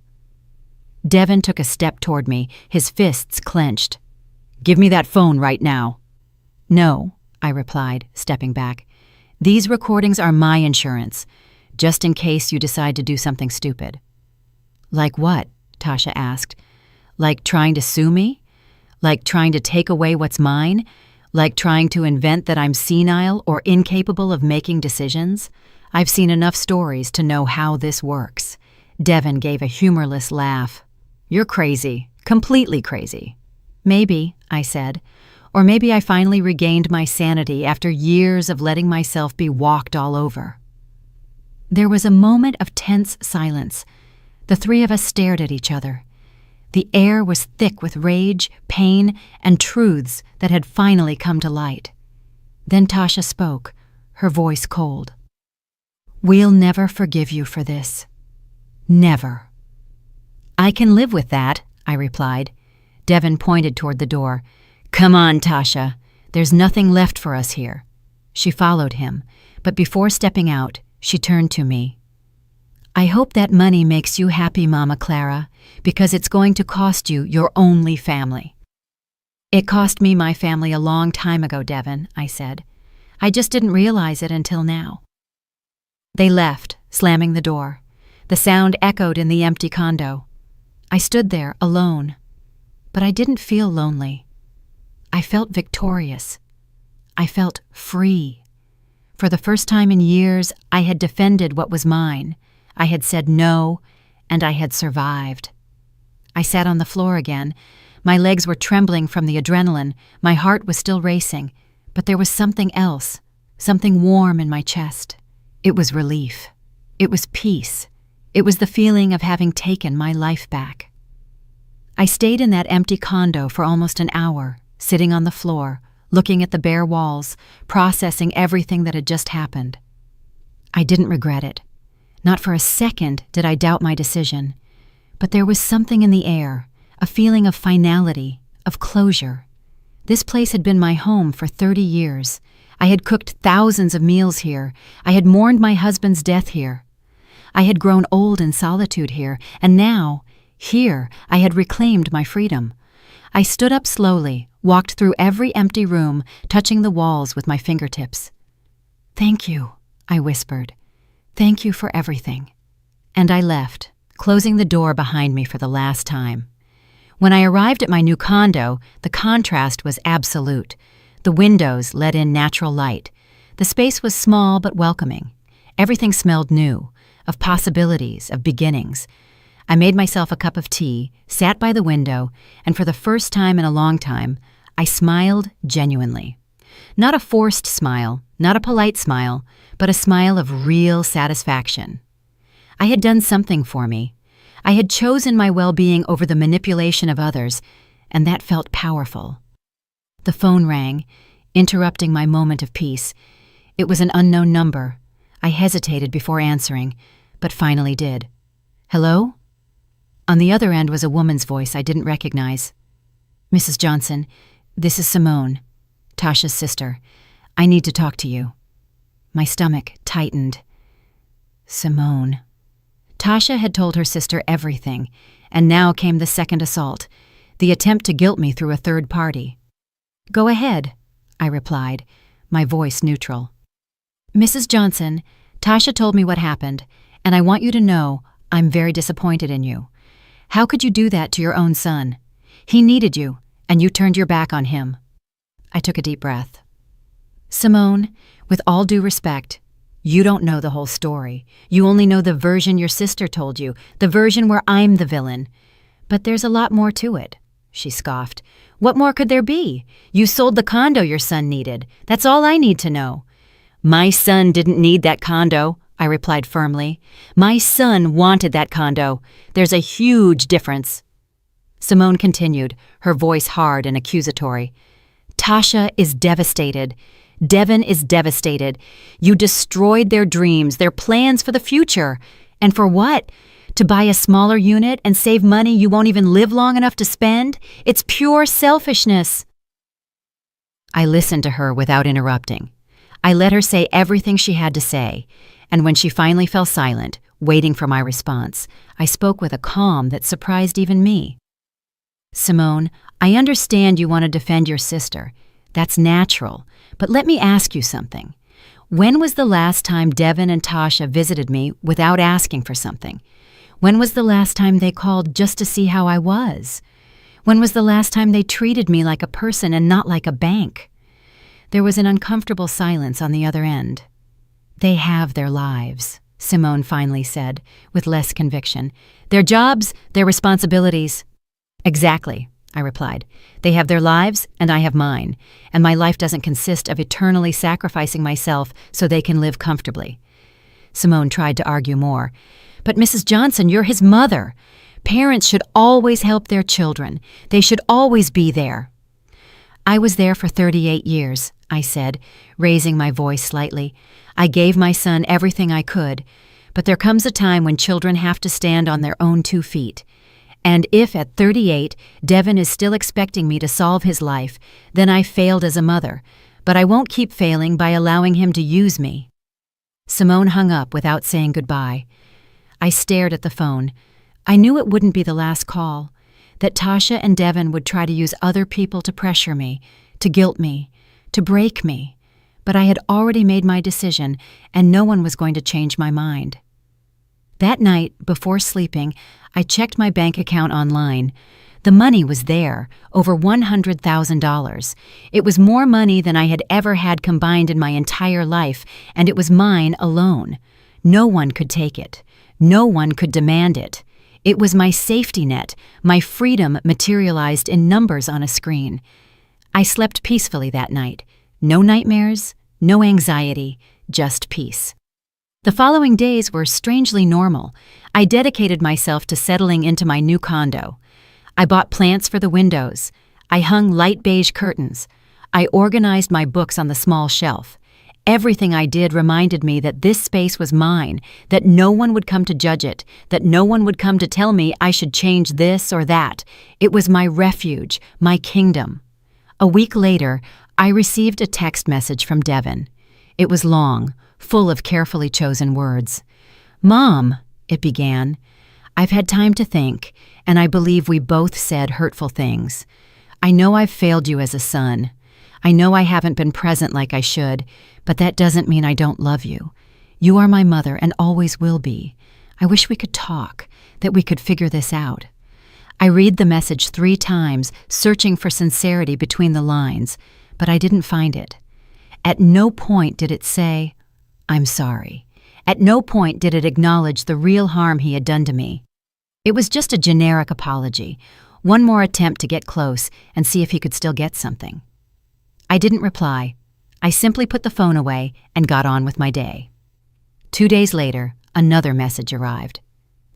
Devin took a step toward me, his fists clenched. "Give me that phone right now." "No," I replied, stepping back. "These recordings are my insurance, just in case you decide to do something stupid." "Like what?" Tasha asked. "Like trying to sue me? Like trying to take away what's mine? Like trying to invent that I'm senile or incapable of making decisions? I've seen enough stories to know how this works." Devin gave a humorless laugh. "You're crazy, completely crazy." "Maybe," I said. "Or maybe I finally regained my sanity after years of letting myself be walked all over." There was a moment of tense silence. The three of us stared at each other. The air was thick with rage, pain, and truths that had finally come to light. Then Tasha spoke, her voice cold. "We'll never forgive you for this. Never." "I can live with that," I replied. Devin pointed toward the door. "Come on, Tasha. There's nothing left for us here." She followed him, but before stepping out, she turned to me. "I hope that money makes you happy, Mama Clara, because it's going to cost you your only family." "It cost me my family a long time ago, Devin," I said. "I just didn't realize it until now." They left, slamming the door. The sound echoed in the empty condo. I stood there, alone. But I didn't feel lonely. I felt victorious. I felt free. For the first time in years, I had defended what was mine. I had said no, and I had survived. I sat on the floor again. My legs were trembling from the adrenaline. My heart was still racing. But there was something else, something warm in my chest. It was relief. It was peace. It was the feeling of having taken my life back. I stayed in that empty condo for almost an hour, sitting on the floor, looking at the bare walls, processing everything that had just happened. I didn't regret it. Not for a second did I doubt my decision. But there was something in the air, a feeling of finality, of closure. This place had been my home for 30 years. I had cooked thousands of meals here. I had mourned my husband's death here. I had grown old in solitude here, and now, here, I had reclaimed my freedom. I stood up slowly, walked through every empty room, touching the walls with my fingertips. "Thank you," I whispered. "Thank you for everything." And I left, closing the door behind me for the last time. When I arrived at my new condo, the contrast was absolute. The windows let in natural light. The space was small but welcoming. Everything smelled new, of possibilities, of beginnings. I made myself a cup of tea, sat by the window, and for the first time in a long time, I smiled genuinely. Not a forced smile, not a polite smile, but a smile of real satisfaction. I had done something for me. I had chosen my well-being over the manipulation of others, and that felt powerful. The phone rang, interrupting my moment of peace. It was an unknown number. I hesitated before answering, but finally did. "Hello?" On the other end was a woman's voice I didn't recognize. "Mrs. Johnson, this is Simone, Tasha's sister. I need to talk to you." My stomach tightened. Simone. Tasha had told her sister everything, and now came the second assault, the attempt to guilt me through a third party. "Go ahead," I replied, my voice neutral. "Mrs. Johnson, Tasha told me what happened, and I want you to know I'm very disappointed in you. How could you do that to your own son? He needed you, and you turned your back on him." I took a deep breath. "Simone, with all due respect, you don't know the whole story. You only know the version your sister told you, the version where I'm the villain. But there's a lot more to it," she scoffed. "What more could there be? You sold the condo your son needed. That's all I need to know." "My son didn't need that condo," I replied firmly. "My son wanted that condo. There's a huge difference." Simone continued, her voice hard and accusatory. "Tasha is devastated. Devin is devastated. You destroyed their dreams, their plans for the future. And for what? To buy a smaller unit and save money you won't even live long enough to spend? It's pure selfishness." I listened to her without interrupting. I let her say everything she had to say, and when she finally fell silent, waiting for my response, I spoke with a calm that surprised even me. "Simone, I understand you want to defend your sister. That's natural. But let me ask you something. When was the last time Devin and Tasha visited me without asking for something? When was the last time they called just to see how I was? When was the last time they treated me like a person and not like a bank?" There was an uncomfortable silence on the other end. "They have their lives," Simone finally said, with less conviction. "Their jobs, their responsibilities." "Exactly," I replied. "They have their lives, and I have mine, and my life doesn't consist of eternally sacrificing myself so they can live comfortably." Simone tried to argue more. "But Mrs. Johnson, you're his mother. Parents should always help their children. They should always be there." "I was there for 38 years, I said, raising my voice slightly. "I gave my son everything I could, but there comes a time when children have to stand on their own 2 feet. And if at 38, Devin is still expecting me to solve his life, then I failed as a mother, but I won't keep failing by allowing him to use me." Simone hung up without saying goodbye. I stared at the phone. I knew it wouldn't be the last call, that Tasha and Devin would try to use other people to pressure me, to guilt me, to break me, but I had already made my decision, and no one was going to change my mind. That night, before sleeping, I checked my bank account online. The money was there, over $100,000. It was more money than I had ever had combined in my entire life, and it was mine alone. No one could take it. No one could demand it. It was my safety net, my freedom materialized in numbers on a screen. I slept peacefully that night. No nightmares, no anxiety, just peace. The following days were strangely normal. I dedicated myself to settling into my new condo. I bought plants for the windows. I hung light beige curtains. I organized my books on the small shelf. Everything I did reminded me that this space was mine, that no one would come to judge it, that no one would come to tell me I should change this or that. It was my refuge, my kingdom. A week later, I received a text message from Devin. It was long, full of carefully chosen words. "Mom," it began, "I've had time to think, and I believe we both said hurtful things. I know I've failed you as a son. I know I haven't been present like I should, but that doesn't mean I don't love you. You are my mother and always will be. I wish we could talk, that we could figure this out." I read the message 3 times, searching for sincerity between the lines, but I didn't find it. At no point did it say, "I'm sorry." At no point did it acknowledge the real harm he had done to me. It was just a generic apology, one more attempt to get close and see if he could still get something. I didn't reply. I simply put the phone away and got on with my day. 2 days later, another message arrived.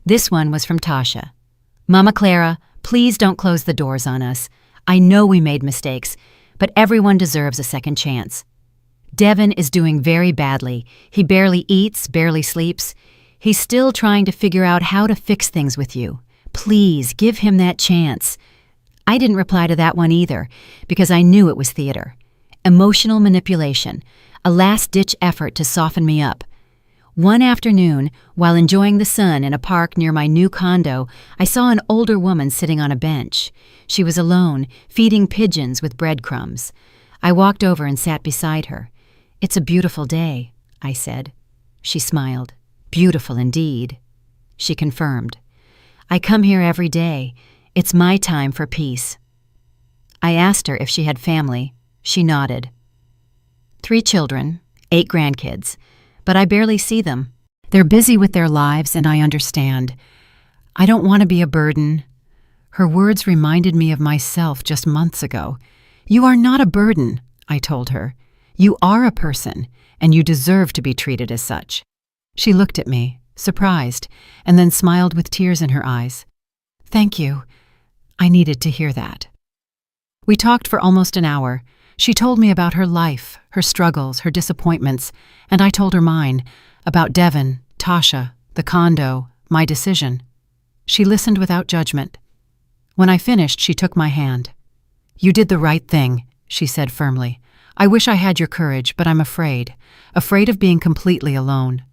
This one was from Tasha. "Mama Clara, please don't close the doors on us. I know we made mistakes, but everyone deserves a second chance. Devin is doing very badly. He barely eats, barely sleeps. He's still trying to figure out how to fix things with you. Please give him that chance." I didn't reply to that one either, because I knew it was theater. Emotional manipulation, a last-ditch effort to soften me up. One afternoon, while enjoying the sun in a park near my new condo, I saw an older woman sitting on a bench. She was alone, feeding pigeons with breadcrumbs. I walked over and sat beside her. "It's a beautiful day," I said. She smiled. "Beautiful indeed." She confirmed. "I come here every day. It's my time for peace." I asked her if she had family. She nodded. 3 children, 8 grandkids, but I barely see them. They're busy with their lives, and I understand. I don't want to be a burden. Her words reminded me of myself just months ago. "You are not a burden," I told her. "You are a person, and you deserve to be treated as such." She looked at me, surprised, and then smiled with tears in her eyes. "Thank you. I needed to hear that." We talked for almost an hour. She told me about her life, her struggles, her disappointments, and I told her mine, about Devin, Tasha, the condo, my decision. She listened without judgment. When I finished, she took my hand. "You did the right thing," she said firmly. "I wish I had your courage, but I'm afraid of being completely alone."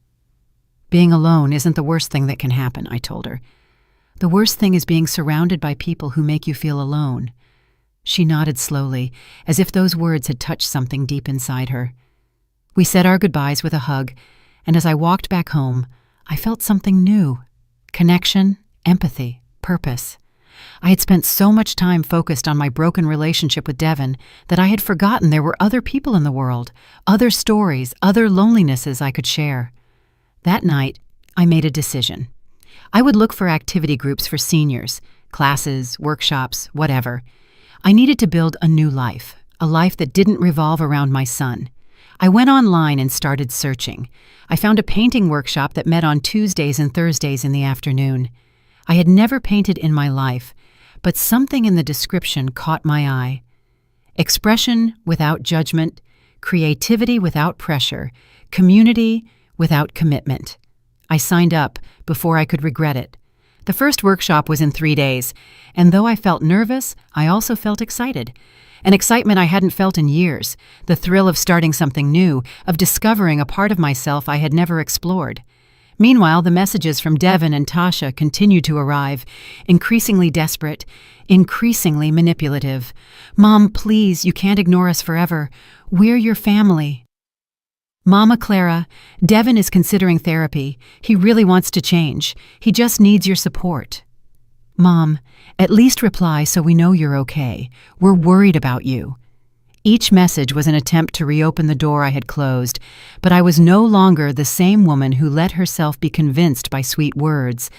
"Being alone isn't the worst thing that can happen," I told her. "The worst thing is being surrounded by people who make you feel alone." She nodded slowly, as if those words had touched something deep inside her. We said our goodbyes with a hug, and as I walked back home, I felt something new. Connection, empathy, purpose. I had spent so much time focused on my broken relationship with Devin that I had forgotten there were other people in the world, other stories, other lonelinesses I could share. That night, I made a decision. I would look for activity groups for seniors, classes, workshops, whatever. I needed to build a new life, a life that didn't revolve around my son. I went online and started searching. I found a painting workshop that met on Tuesdays and Thursdays in the afternoon. I had never painted in my life, but something in the description caught my eye. Expression without judgment, creativity without pressure, community without commitment. I signed up before I could regret it. The first workshop was in 3 days, and though I felt nervous, I also felt excited. An excitement I hadn't felt in years, the thrill of starting something new, of discovering a part of myself I had never explored. Meanwhile, the messages from Devin and Tasha continued to arrive, increasingly desperate, increasingly manipulative. "Mom, please, you can't ignore us forever. We're your family." "Mama Clara, Devin is considering therapy. He really wants to change. He just needs your support." "Mom, at least reply so we know you're okay. We're worried about you." Each message was an attempt to reopen the door I had closed, but I was no longer the same woman who let herself be convinced by sweet words.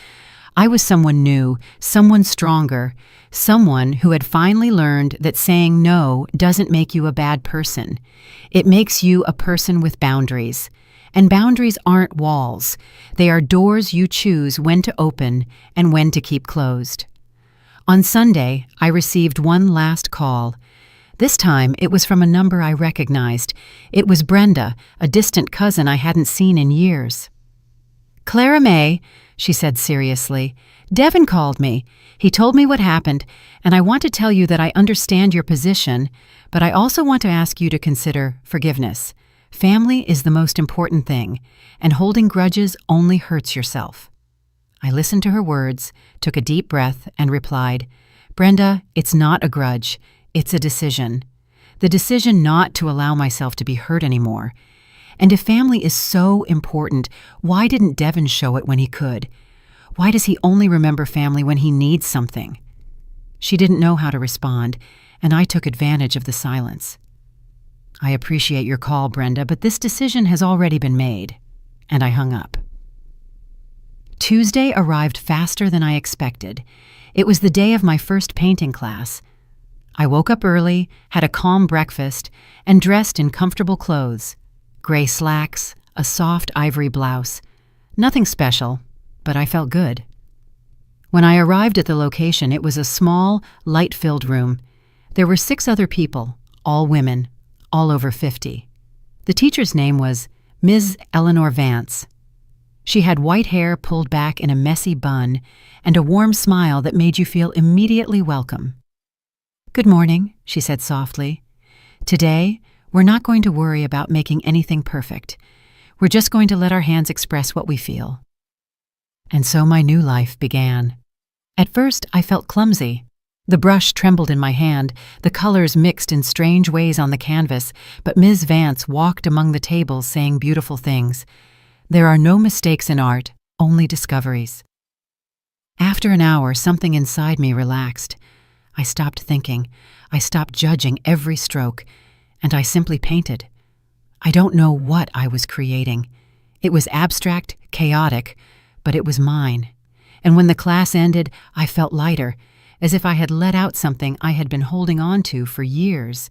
I was someone new, someone stronger, someone who had finally learned that saying no doesn't make you a bad person. It makes you a person with boundaries. And boundaries aren't walls. They are doors you choose when to open and when to keep closed. On Sunday, I received one last call. This time, it was from a number I recognized. It was Brenda, a distant cousin I hadn't seen in years. "Clara May," she said seriously, "Devin called me. He told me what happened, and I want to tell you that I understand your position, but I also want to ask you to consider forgiveness. Family is the most important thing, and holding grudges only hurts yourself." I listened to her words, took a deep breath, and replied, "Brenda, it's not a grudge. It's a decision. The decision not to allow myself to be hurt anymore. And if family is so important, why didn't Devin show it when he could? Why does he only remember family when he needs something?" She didn't know how to respond, and I took advantage of the silence. "I appreciate your call, Brenda, but this decision has already been made." And I hung up. Tuesday arrived faster than I expected. It was the day of my first painting class. I woke up early, had a calm breakfast, and dressed in comfortable clothes. Gray slacks, a soft ivory blouse. Nothing special, but I felt good. When I arrived at the location, it was a small, light-filled room. There were 6 other people, all women, all over 50. The teacher's name was Ms. Eleanor Vance. She had white hair pulled back in a messy bun and a warm smile that made you feel immediately welcome. "Good morning," she said softly. "Today, we're not going to worry about making anything perfect. We're just going to let our hands express what we feel." And so my new life began. At first, I felt clumsy. The brush trembled in my hand, the colors mixed in strange ways on the canvas, but Ms. Vance walked among the tables saying beautiful things. There are no mistakes in art, only discoveries. After an hour, something inside me relaxed. I stopped thinking. I stopped judging every stroke, and I simply painted. I don't know what I was creating. It was abstract, chaotic, but it was mine. And when the class ended, I felt lighter, as if I had let out something I had been holding on to for years.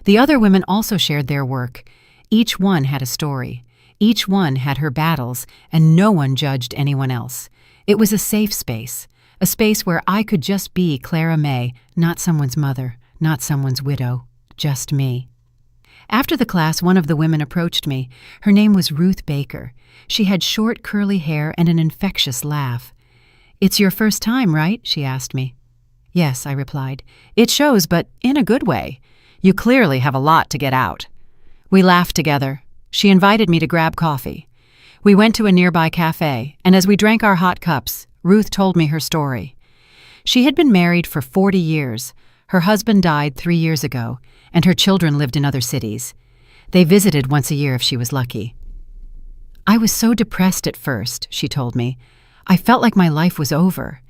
The other women also shared their work. Each one had a story. Each one had her battles, and no one judged anyone else. It was a safe space, a space where I could just be Clara May, not someone's mother, not someone's widow, just me. After the class, one of the women approached me. Her name was Ruth Baker. She had short, curly hair and an infectious laugh. "It's your first time, right?" she asked me. "Yes," I replied. "It shows, but in a good way. You clearly have a lot to get out." We laughed together. She invited me to grab coffee. We went to a nearby cafe, and as we drank our hot cups, Ruth told me her story. She had been married for 40 years. Her husband died 3 years ago, and her children lived in other cities. They visited once a year if she was lucky. "I was so depressed at first," she told me. "I felt like my life was over.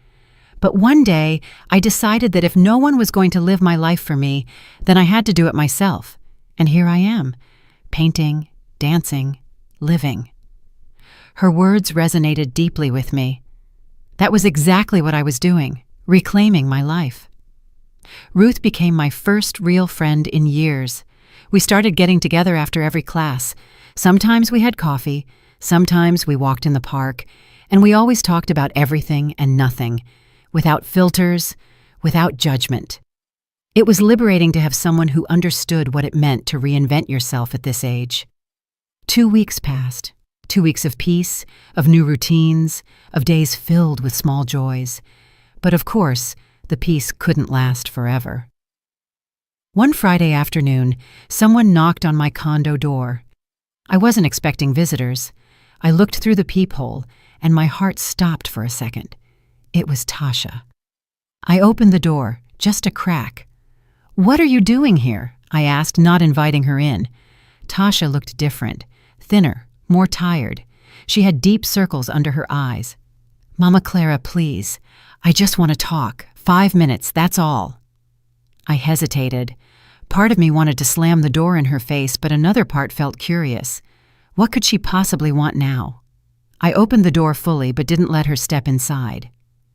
But one day, I decided that if no one was going to live my life for me, then I had to do it myself. And here I am, painting, dancing, living." Her words resonated deeply with me. That was exactly what I was doing, reclaiming my life. Ruth became my first real friend in years. We started getting together after every class. Sometimes we had coffee, sometimes we walked in the park, and we always talked about everything and nothing, without filters, without judgment. It was liberating to have someone who understood what it meant to reinvent yourself at this age. 2 weeks passed. 2 weeks of peace, of new routines, of days filled with small joys. But of course, the peace couldn't last forever. One Friday afternoon, someone knocked on my condo door. I wasn't expecting visitors. I looked through the peephole, and my heart stopped for a second. It was Tasha. I opened the door, just a crack. "What are you doing here?" I asked, not inviting her in. Tasha looked different, thinner, more tired. She had deep circles under her eyes. Mama Clara, please. I just want to talk. 5 minutes, that's all. I hesitated. Part of me wanted to slam the door in her face, but another part felt curious. What could she possibly want now? I opened the door fully, but didn't let her step inside.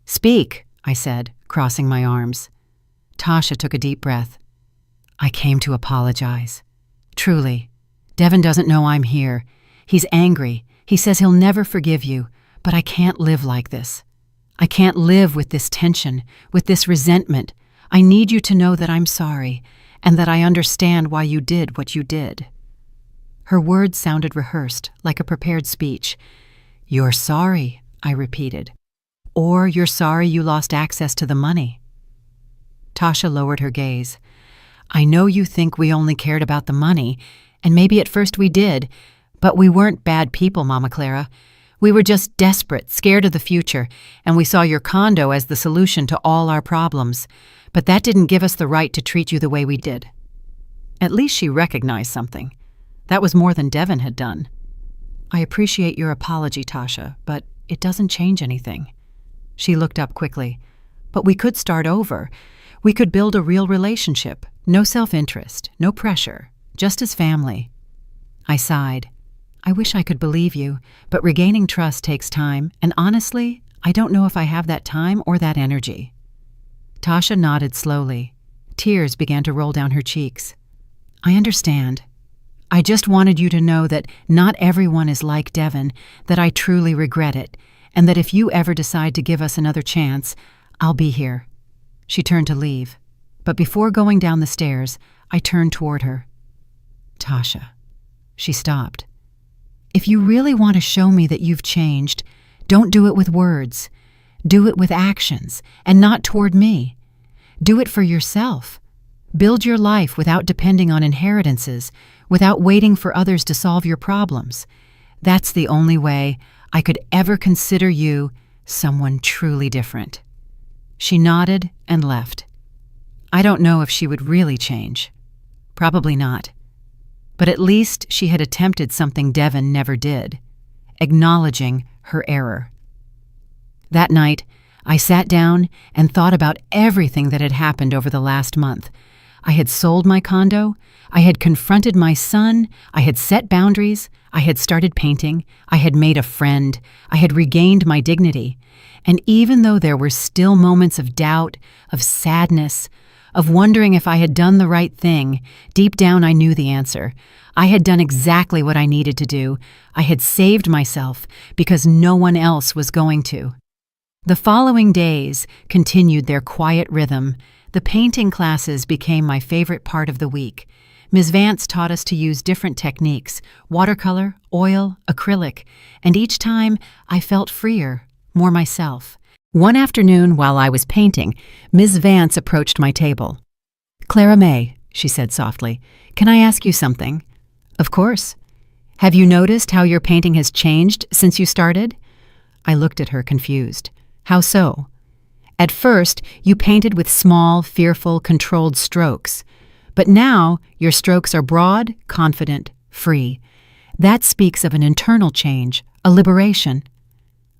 Speak, I said, crossing my arms. Tasha took a deep breath. I came to apologize. Truly. Devin doesn't know I'm here. He's angry. He says he'll never forgive you, but I can't live like this. I can't live with this tension, with this resentment. I need you to know that I'm sorry, and that I understand why you did what you did. Her words sounded rehearsed, like a prepared speech. You're sorry, I repeated. Or you're sorry you lost access to the money. Tasha lowered her gaze. I know you think we only cared about the money, and maybe at first we did, but we weren't bad people, Mama Clara. We were just desperate, scared of the future, and we saw your condo as the solution to all our problems. But that didn't give us the right to treat you the way we did. At least she recognized something. That was more than Devin had done. I appreciate your apology, Tasha, but it doesn't change anything. She looked up quickly. But we could start over. We could build a real relationship. No self-interest, no pressure, just as family. I sighed. I wish I could believe you, but regaining trust takes time, and honestly, I don't know if I have that time or that energy. Tasha nodded slowly. Tears began to roll down her cheeks. I understand. I just wanted you to know that not everyone is like Devin, that I truly regret it, and that if you ever decide to give us another chance, I'll be here. She turned to leave, but before going down the stairs, I turned toward her. Tasha. She stopped. If you really want to show me that you've changed, don't do it with words. Do it with actions, and not toward me. Do it for yourself. Build your life without depending on inheritances, without waiting for others to solve your problems. That's the only way I could ever consider you someone truly different. She nodded and left. I don't know if she would really change. Probably not. But at least she had attempted something Devin never did, acknowledging her error. That night, I sat down and thought about everything that had happened over the last month. I had sold my condo, I had confronted my son, I had set boundaries, I had started painting, I had made a friend, I had regained my dignity. And even though there were still moments of doubt, of sadness, of wondering if I had done the right thing, deep down I knew the answer. I had done exactly what I needed to do. I had saved myself because no one else was going to. The following days continued their quiet rhythm. The painting classes became my favorite part of the week. Ms. Vance taught us to use different techniques, watercolor, oil, acrylic, and each time I felt freer, more myself. One afternoon while I was painting, Ms. Vance approached my table. Clara May, she said softly, can I ask you something? Of course. Have you noticed how your painting has changed since you started? I looked at her confused. How so? At first, you painted with small, fearful, controlled strokes. But now, your strokes are broad, confident, free. That speaks of an internal change, a liberation.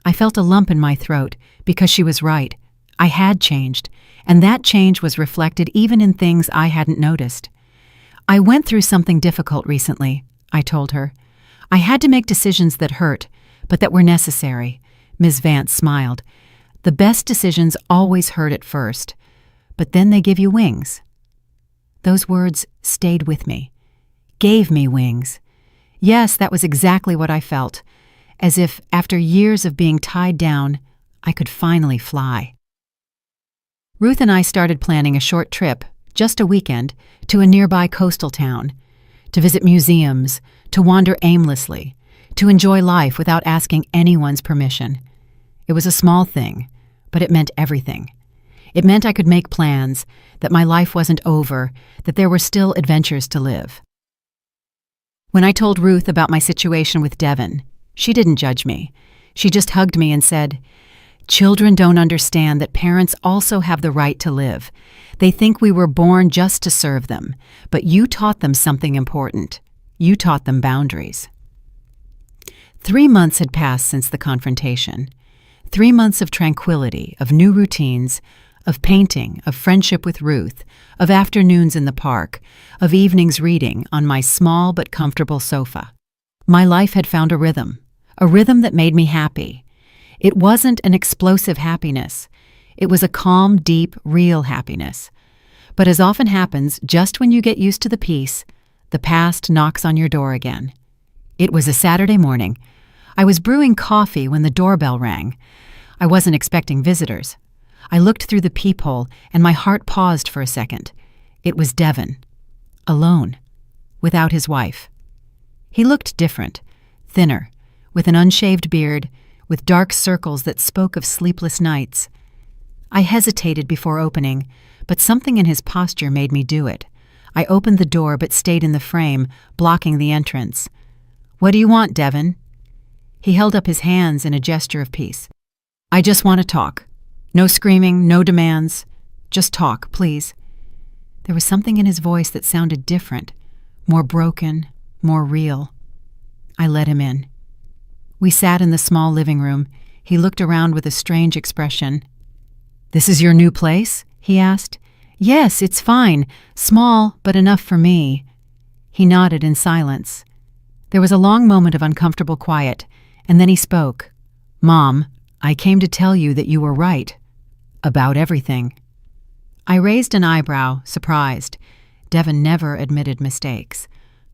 I felt a lump in my throat because she was right. I had changed, and that change was reflected even in things I hadn't noticed. I went through something difficult recently, I told her. I had to make decisions that hurt, but that were necessary. Ms. Vance smiled. The best decisions always hurt at first, but then they give you wings. Those words stayed with me, gave me wings. Yes, that was exactly what I felt, as if after years of being tied down, I could finally fly. Ruth and I started planning a short trip, just a weekend, to a nearby coastal town, to visit museums, to wander aimlessly, to enjoy life without asking anyone's permission. It was a small thing, but it meant everything. It meant I could make plans, that my life wasn't over, that there were still adventures to live. When I told Ruth about my situation with Devin, she didn't judge me. She just hugged me and said, "Children don't understand that parents also have the right to live. They think we were born just to serve them, but you taught them something important. You taught them boundaries." 3 months had passed since the confrontation. 3 months of tranquility, of new routines, of painting, of friendship with Ruth, of afternoons in the park, of evenings reading on my small but comfortable sofa. My life had found a rhythm that made me happy. It wasn't an explosive happiness. It was a calm, deep, real happiness. But as often happens, just when you get used to the peace, the past knocks on your door again. It was a Saturday morning. I was brewing coffee when the doorbell rang. I wasn't expecting visitors. I looked through the peephole, and my heart paused for a second. It was Devin. Alone. Without his wife. He looked different. Thinner. With an unshaved beard. With dark circles that spoke of sleepless nights. I hesitated before opening, but something in his posture made me do it. I opened the door but stayed in the frame, blocking the entrance. "What do you want, Devin?" He held up his hands in a gesture of peace. "I just want to talk. No screaming, no demands. Just talk, please." There was something in his voice that sounded different, more broken, more real. I let him in. We sat in the small living room. He looked around with a strange expression. "This is your new place?" he asked. "Yes, it's fine. Small, but enough for me." He nodded in silence. There was a long moment of uncomfortable quiet, and then he spoke. "Mom, I came to tell you that you were right. About everything." I raised an eyebrow, surprised. Devin never admitted mistakes.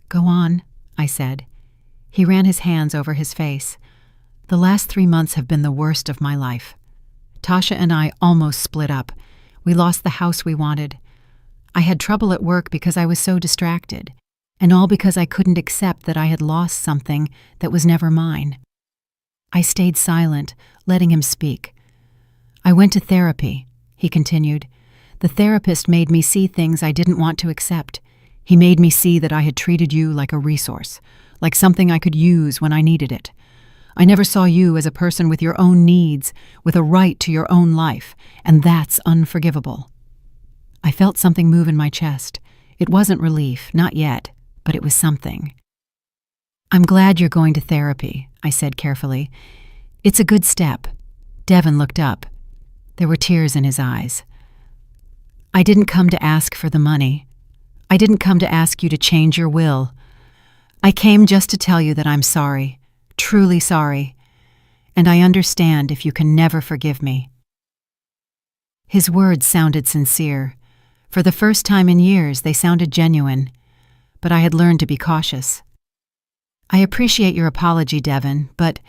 "Go on," I said. He ran his hands over his face. "The last 3 months have been the worst of my life. Tasha and I almost split up. We lost the house we wanted. I had trouble at work because I was so distracted, and all because I couldn't accept that I had lost something that was never mine." I stayed silent, letting him speak. "I went to therapy," he continued. "The therapist made me see things I didn't want to accept. He made me see that I had treated you like a resource, like something I could use when I needed it. I never saw you as a person with your own needs, with a right to your own life, and that's unforgivable." I felt something move in my chest. It wasn't relief, not yet, but it was something. "I'm glad you're going to therapy," I said carefully. "It's a good step." Devin looked up. There were tears in his eyes. "I didn't come to ask for the money. I didn't come to ask you to change your will. I came just to tell you that I'm sorry. Truly sorry, and I understand if you can never forgive me." His words sounded sincere. For the first time in years, they sounded genuine, but I had learned to be cautious. "I appreciate your apology, Devin, but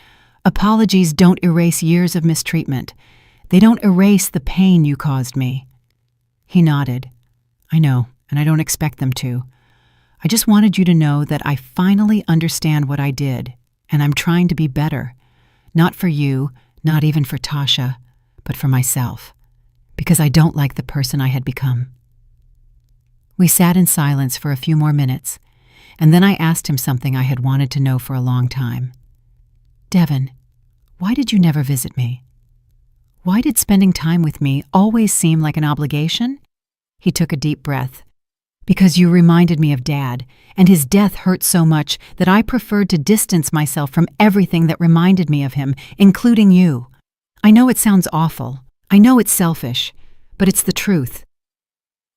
apologies don't erase years of mistreatment. They don't erase the pain you caused me." He nodded. "I know, and I don't expect them to. I just wanted you to know that I finally understand what I did. And I'm trying to be better. Not for you, not even for Tasha, but for myself. Because I don't like the person I had become." We sat in silence for a few more minutes, and then I asked him something I had wanted to know for a long time. "Devin, why did you never visit me? Why did spending time with me always seem like an obligation?" He took a deep breath. "Because you reminded me of Dad, and his death hurt so much that I preferred to distance myself from everything that reminded me of him, including you. I know it sounds awful. I know it's selfish, but it's the truth."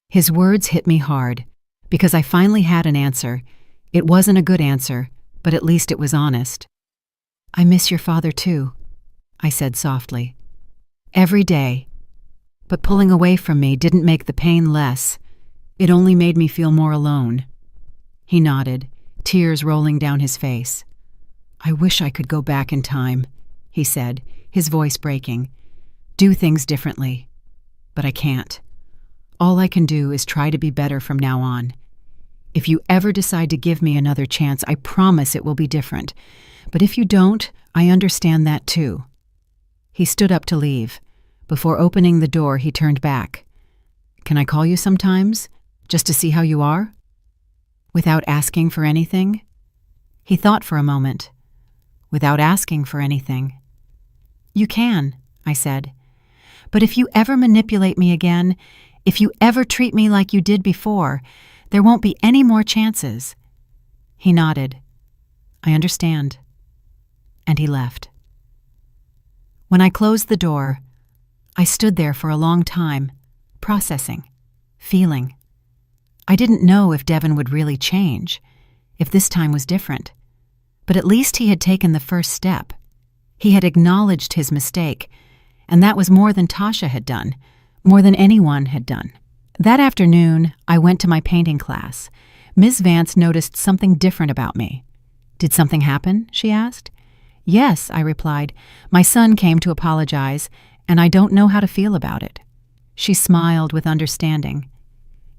His words hit me hard, because I finally had an answer. It wasn't a good answer, but at least it was honest. "I miss your father too," I said softly. "Every day. But pulling away from me didn't make the pain less. It only made me feel more alone." He nodded, tears rolling down his face. "I wish I could go back in time," he said, his voice breaking. "Do things differently. But I can't. All I can do is try to be better from now on. If you ever decide to give me another chance, I promise it will be different. But if you don't, I understand that too." He stood up to leave. Before opening the door, he turned back. "Can I call you sometimes? Just to see how you are? Without asking for anything?" He thought for a moment. "Without asking for anything." "You can," I said. "But if you ever manipulate me again, if you ever treat me like you did before, there won't be any more chances." He nodded. "I understand." And he left. When I closed the door, I stood there for a long time, processing, feeling. I didn't know if Devin would really change, if this time was different. But at least he had taken the first step. He had acknowledged his mistake, and that was more than Tasha had done, more than anyone had done. That afternoon, I went to my painting class. Ms. Vance noticed something different about me. "Did something happen?" she asked. "Yes," I replied. "My son came to apologize, and I don't know how to feel about it." She smiled with understanding.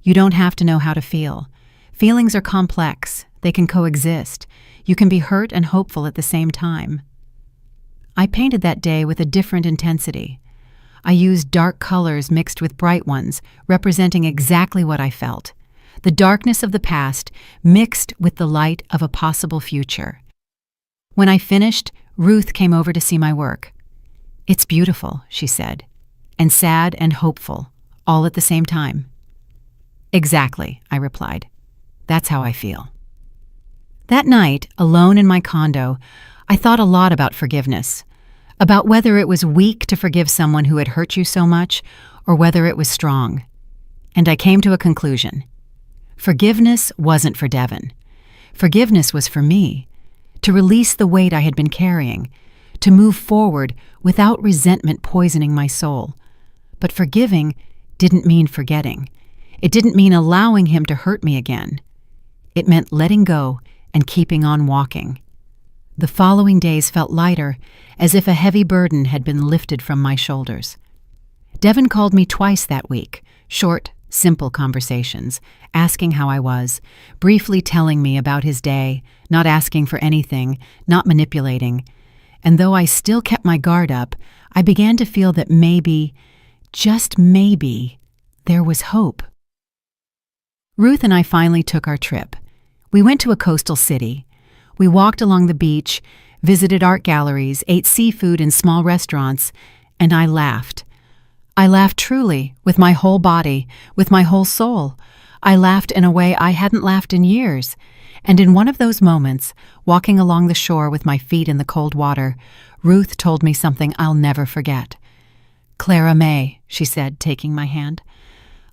"You don't have to know how to feel. Feelings are complex. They can coexist. You can be hurt and hopeful at the same time." I painted that day with a different intensity. I used dark colors mixed with bright ones, representing exactly what I felt. The darkness of the past mixed with the light of a possible future. When I finished, Ruth came over to see my work. "It's beautiful," she said, "and sad and hopeful, all at the same time." "Exactly," I replied. "That's how I feel." That night, alone in my condo, I thought a lot about forgiveness, about whether it was weak to forgive someone who had hurt you so much, or whether it was strong. And I came to a conclusion. Forgiveness wasn't for Devin. Forgiveness was for me, to release the weight I had been carrying, to move forward without resentment poisoning my soul. But forgiving didn't mean forgetting. It didn't mean allowing him to hurt me again. It meant letting go and keeping on walking. The following days felt lighter, as if a heavy burden had been lifted from my shoulders. Devin called me twice that week, short, simple conversations, asking how I was, briefly telling me about his day, not asking for anything, not manipulating. And though I still kept my guard up, I began to feel that maybe, just maybe, there was hope. Ruth and I finally took our trip. We went to a coastal city. We walked along the beach, visited art galleries, ate seafood in small restaurants, and I laughed. I laughed truly, with my whole body, with my whole soul. I laughed in a way I hadn't laughed in years. And in one of those moments, walking along the shore with my feet in the cold water, Ruth told me something I'll never forget. "Clara May," she said, taking my hand,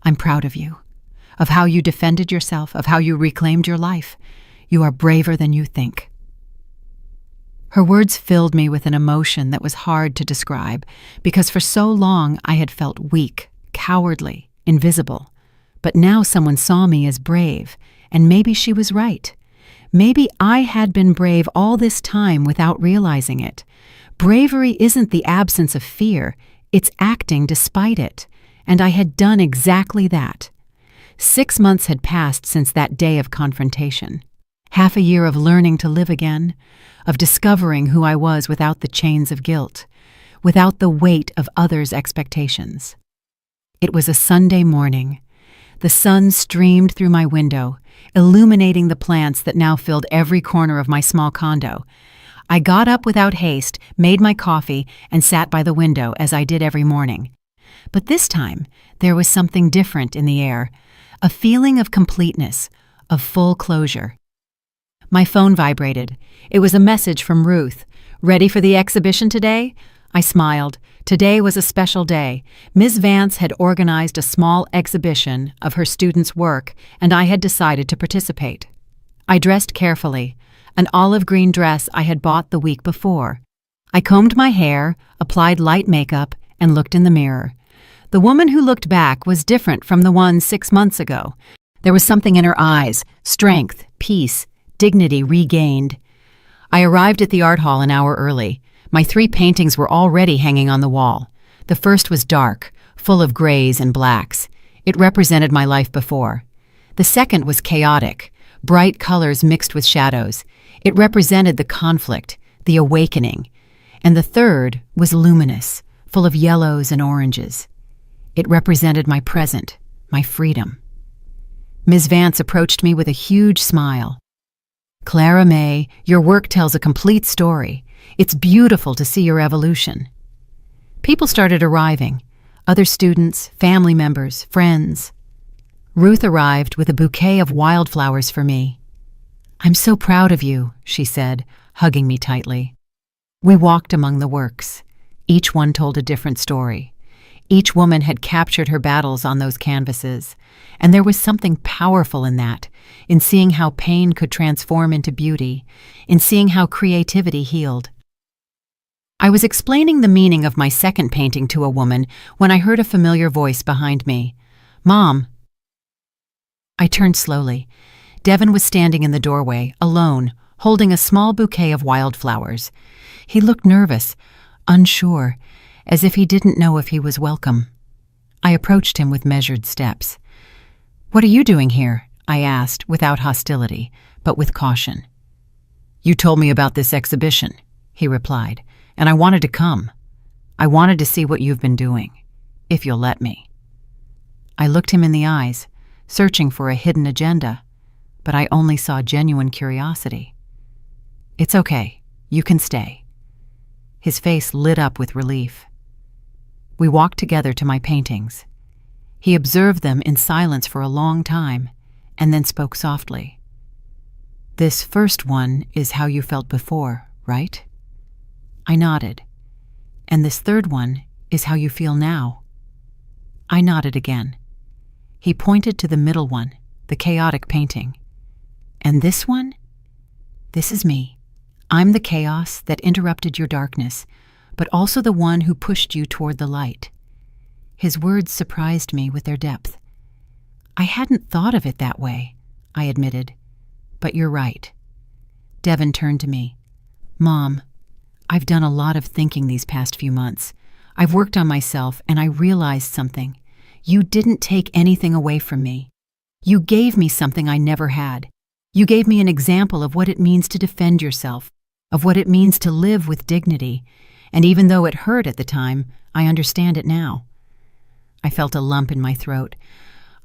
"I'm proud of you, of how you defended yourself, of how you reclaimed your life. You are braver than you think." Her words filled me with an emotion that was hard to describe, because for so long I had felt weak, cowardly, invisible. But now someone saw me as brave, and maybe she was right. Maybe I had been brave all this time without realizing it. Bravery isn't the absence of fear, it's acting despite it, and I had done exactly that. 6 months had passed since that day of confrontation. Half a year of learning to live again, of discovering who I was without the chains of guilt, without the weight of others' expectations. It was a Sunday morning. The sun streamed through my window, illuminating the plants that now filled every corner of my small condo. I got up without haste, made my coffee, and sat by the window as I did every morning. But this time, there was something different in the air, a feeling of completeness, of full closure. My phone vibrated. It was a message from Ruth. "Ready for the exhibition today?" I smiled. Today was a special day. Ms. Vance had organized a small exhibition of her students' work, and I had decided to participate. I dressed carefully, an olive green dress I had bought the week before. I combed my hair, applied light makeup, and looked in the mirror. The woman who looked back was different from the one 6 months ago. There was something in her eyes, strength, peace, dignity regained. I arrived at the art hall an hour early. My 3 paintings were already hanging on the wall. The first was dark, full of grays and blacks. It represented my life before. The second was chaotic, bright colors mixed with shadows. It represented the conflict, the awakening. And the third was luminous, full of yellows and oranges. It represented my present, my freedom. Ms. Vance approached me with a huge smile. "Clara May, your work tells a complete story. It's beautiful to see your evolution." People started arriving, other students, family members, friends. Ruth arrived with a bouquet of wildflowers for me. "I'm so proud of you," she said, hugging me tightly. We walked among the works. Each one told a different story. Each woman had captured her battles on those canvases, and there was something powerful in that, in seeing how pain could transform into beauty, in seeing how creativity healed. I was explaining the meaning of my second painting to a woman when I heard a familiar voice behind me. "Mom." I turned slowly. Devin was standing in the doorway, alone, holding a small bouquet of wildflowers. He looked nervous, unsure, as if he didn't know if he was welcome. I approached him with measured steps. "What are you doing here?" I asked, without hostility, but with caution. "You told me about this exhibition," he replied, "and I wanted to come. I wanted to see what you've been doing, if you'll let me." I looked him in the eyes, searching for a hidden agenda, but I only saw genuine curiosity. "It's okay. You can stay." His face lit up with relief. We walked together to my paintings. He observed them in silence for a long time, and then spoke softly. "This first one is how you felt before, right?" I nodded. "And this third one is how you feel now?" I nodded again. He pointed to the middle one, the chaotic painting. "And this one? This is me. I'm the chaos that interrupted your darkness, but also the one who pushed you toward the light." His words surprised me with their depth. "I hadn't thought of it that way," I admitted. "But you're right." Devin turned to me. "Mom, I've done a lot of thinking these past few months. I've worked on myself, and I realized something. You didn't take anything away from me. You gave me something I never had. You gave me an example of what it means to defend yourself, of what it means to live with dignity, and even though it hurt at the time, I understand it now." I felt a lump in my throat.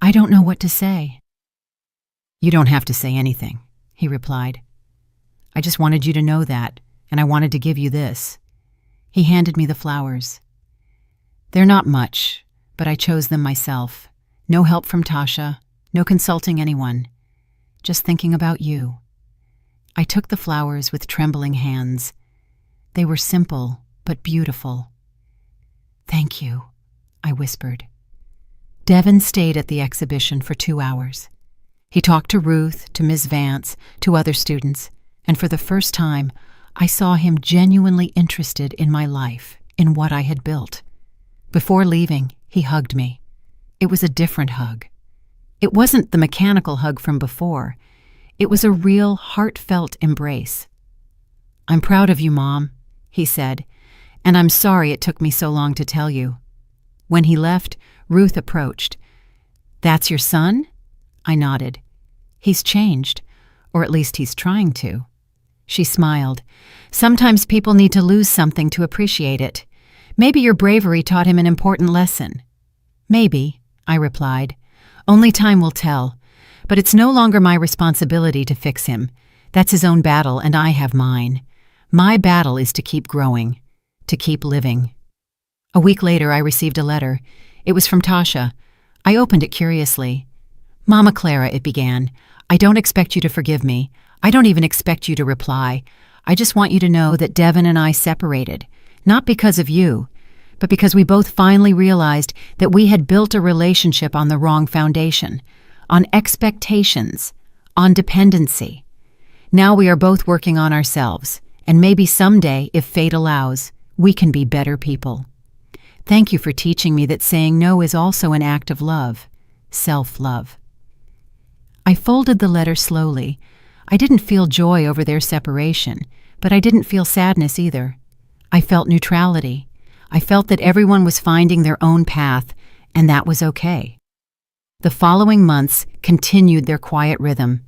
"I don't know what to say." "You don't have to say anything," he replied. "I just wanted you to know that, and I wanted to give you this." He handed me the flowers. "They're not much, but I chose them myself. No help from Tasha, no consulting anyone. Just thinking about you." I took the flowers with trembling hands. They were simple, but beautiful. "Thank you," I whispered. Devin stayed at the exhibition for 2 hours. He talked to Ruth, to Ms. Vance, to other students, and for the first time, I saw him genuinely interested in my life, in what I had built. Before leaving, he hugged me. It was a different hug. It wasn't the mechanical hug from before. It was a real, heartfelt embrace. "I'm proud of you, Mom," he said, "and I'm sorry it took me so long to tell you." When he left, Ruth approached. "That's your son?" I nodded. "He's changed, or at least he's trying to." She smiled. "Sometimes people need to lose something to appreciate it. Maybe your bravery taught him an important lesson." "Maybe," I replied. "Only time will tell. But it's no longer my responsibility to fix him. That's his own battle, and I have mine. My battle is to keep growing, to keep living." A week later, I received a letter. It was from Tasha. I opened it curiously. "Mama Clara," it began, "I don't expect you to forgive me. I don't even expect you to reply. I just want you to know that Devin and I separated, not because of you, but because we both finally realized that we had built a relationship on the wrong foundation, on expectations, on dependency. Now we are both working on ourselves, and maybe someday, if fate allows, we can be better people. Thank you for teaching me that saying no is also an act of love, self-love." I folded the letter slowly. I didn't feel joy over their separation, but I didn't feel sadness either. I felt neutrality. I felt that everyone was finding their own path, and that was okay. The following months continued their quiet rhythm.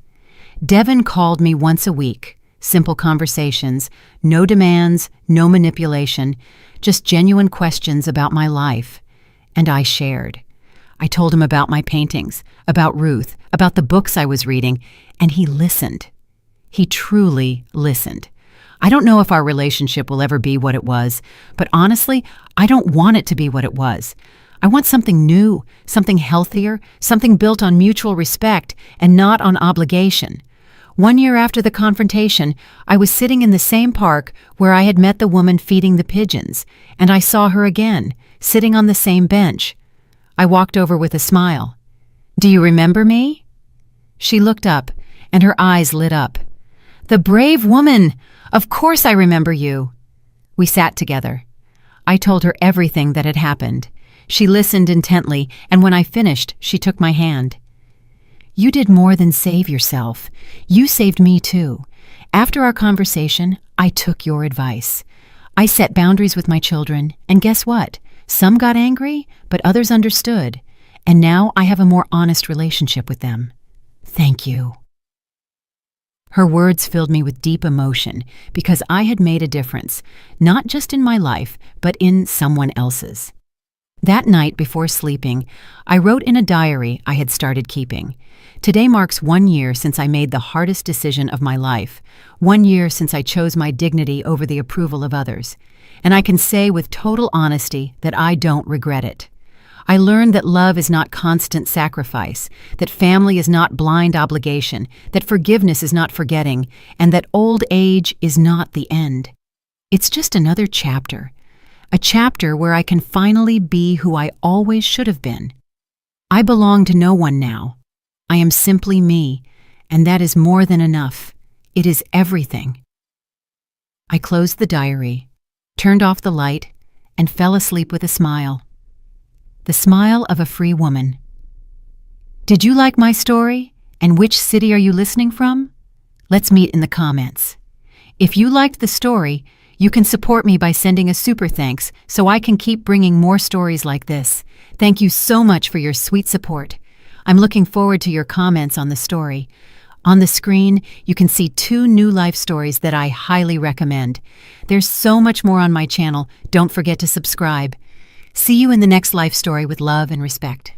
Devin called me once a week, simple conversations, no demands, no manipulation, just genuine questions about my life. And I shared. I told him about my paintings, about Ruth, about the books I was reading, and he listened. He truly listened. I don't know if our relationship will ever be what it was, but honestly, I don't want it to be what it was. I want something new, something healthier, something built on mutual respect and not on obligation. 1 year after the confrontation, I was sitting in the same park where I had met the woman feeding the pigeons, and I saw her again, sitting on the same bench. I walked over with a smile. "Do you remember me?" She looked up, and her eyes lit up. "The brave woman! Of course I remember you." We sat together. I told her everything that had happened. She listened intently, and when I finished, she took my hand. "You did more than save yourself. You saved me too. After our conversation, I took your advice. I set boundaries with my children, and guess what? Some got angry, but others understood. And now I have a more honest relationship with them. Thank you." Her words filled me with deep emotion because I had made a difference, not just in my life, but in someone else's. That night before sleeping, I wrote in a diary I had started keeping. Today marks 1 year since I made the hardest decision of my life, 1 year since I chose my dignity over the approval of others. And I can say with total honesty that I don't regret it. I learned that love is not constant sacrifice, that family is not blind obligation, that forgiveness is not forgetting, and that old age is not the end. It's just another chapter. A chapter where I can finally be who I always should have been. I belong to no one now. I am simply me, and that is more than enough. It is everything. I closed the diary, turned off the light, and fell asleep with a smile. The smile of a free woman. Did you like my story? And which city are you listening from? Let's meet in the comments. If you liked the story, you can support me by sending a super thanks so I can keep bringing more stories like this. Thank you so much for your sweet support. I'm looking forward to your comments on the story. On the screen, you can see 2 new life stories that I highly recommend. There's so much more on my channel. Don't forget to subscribe. See you in the next life story with love and respect.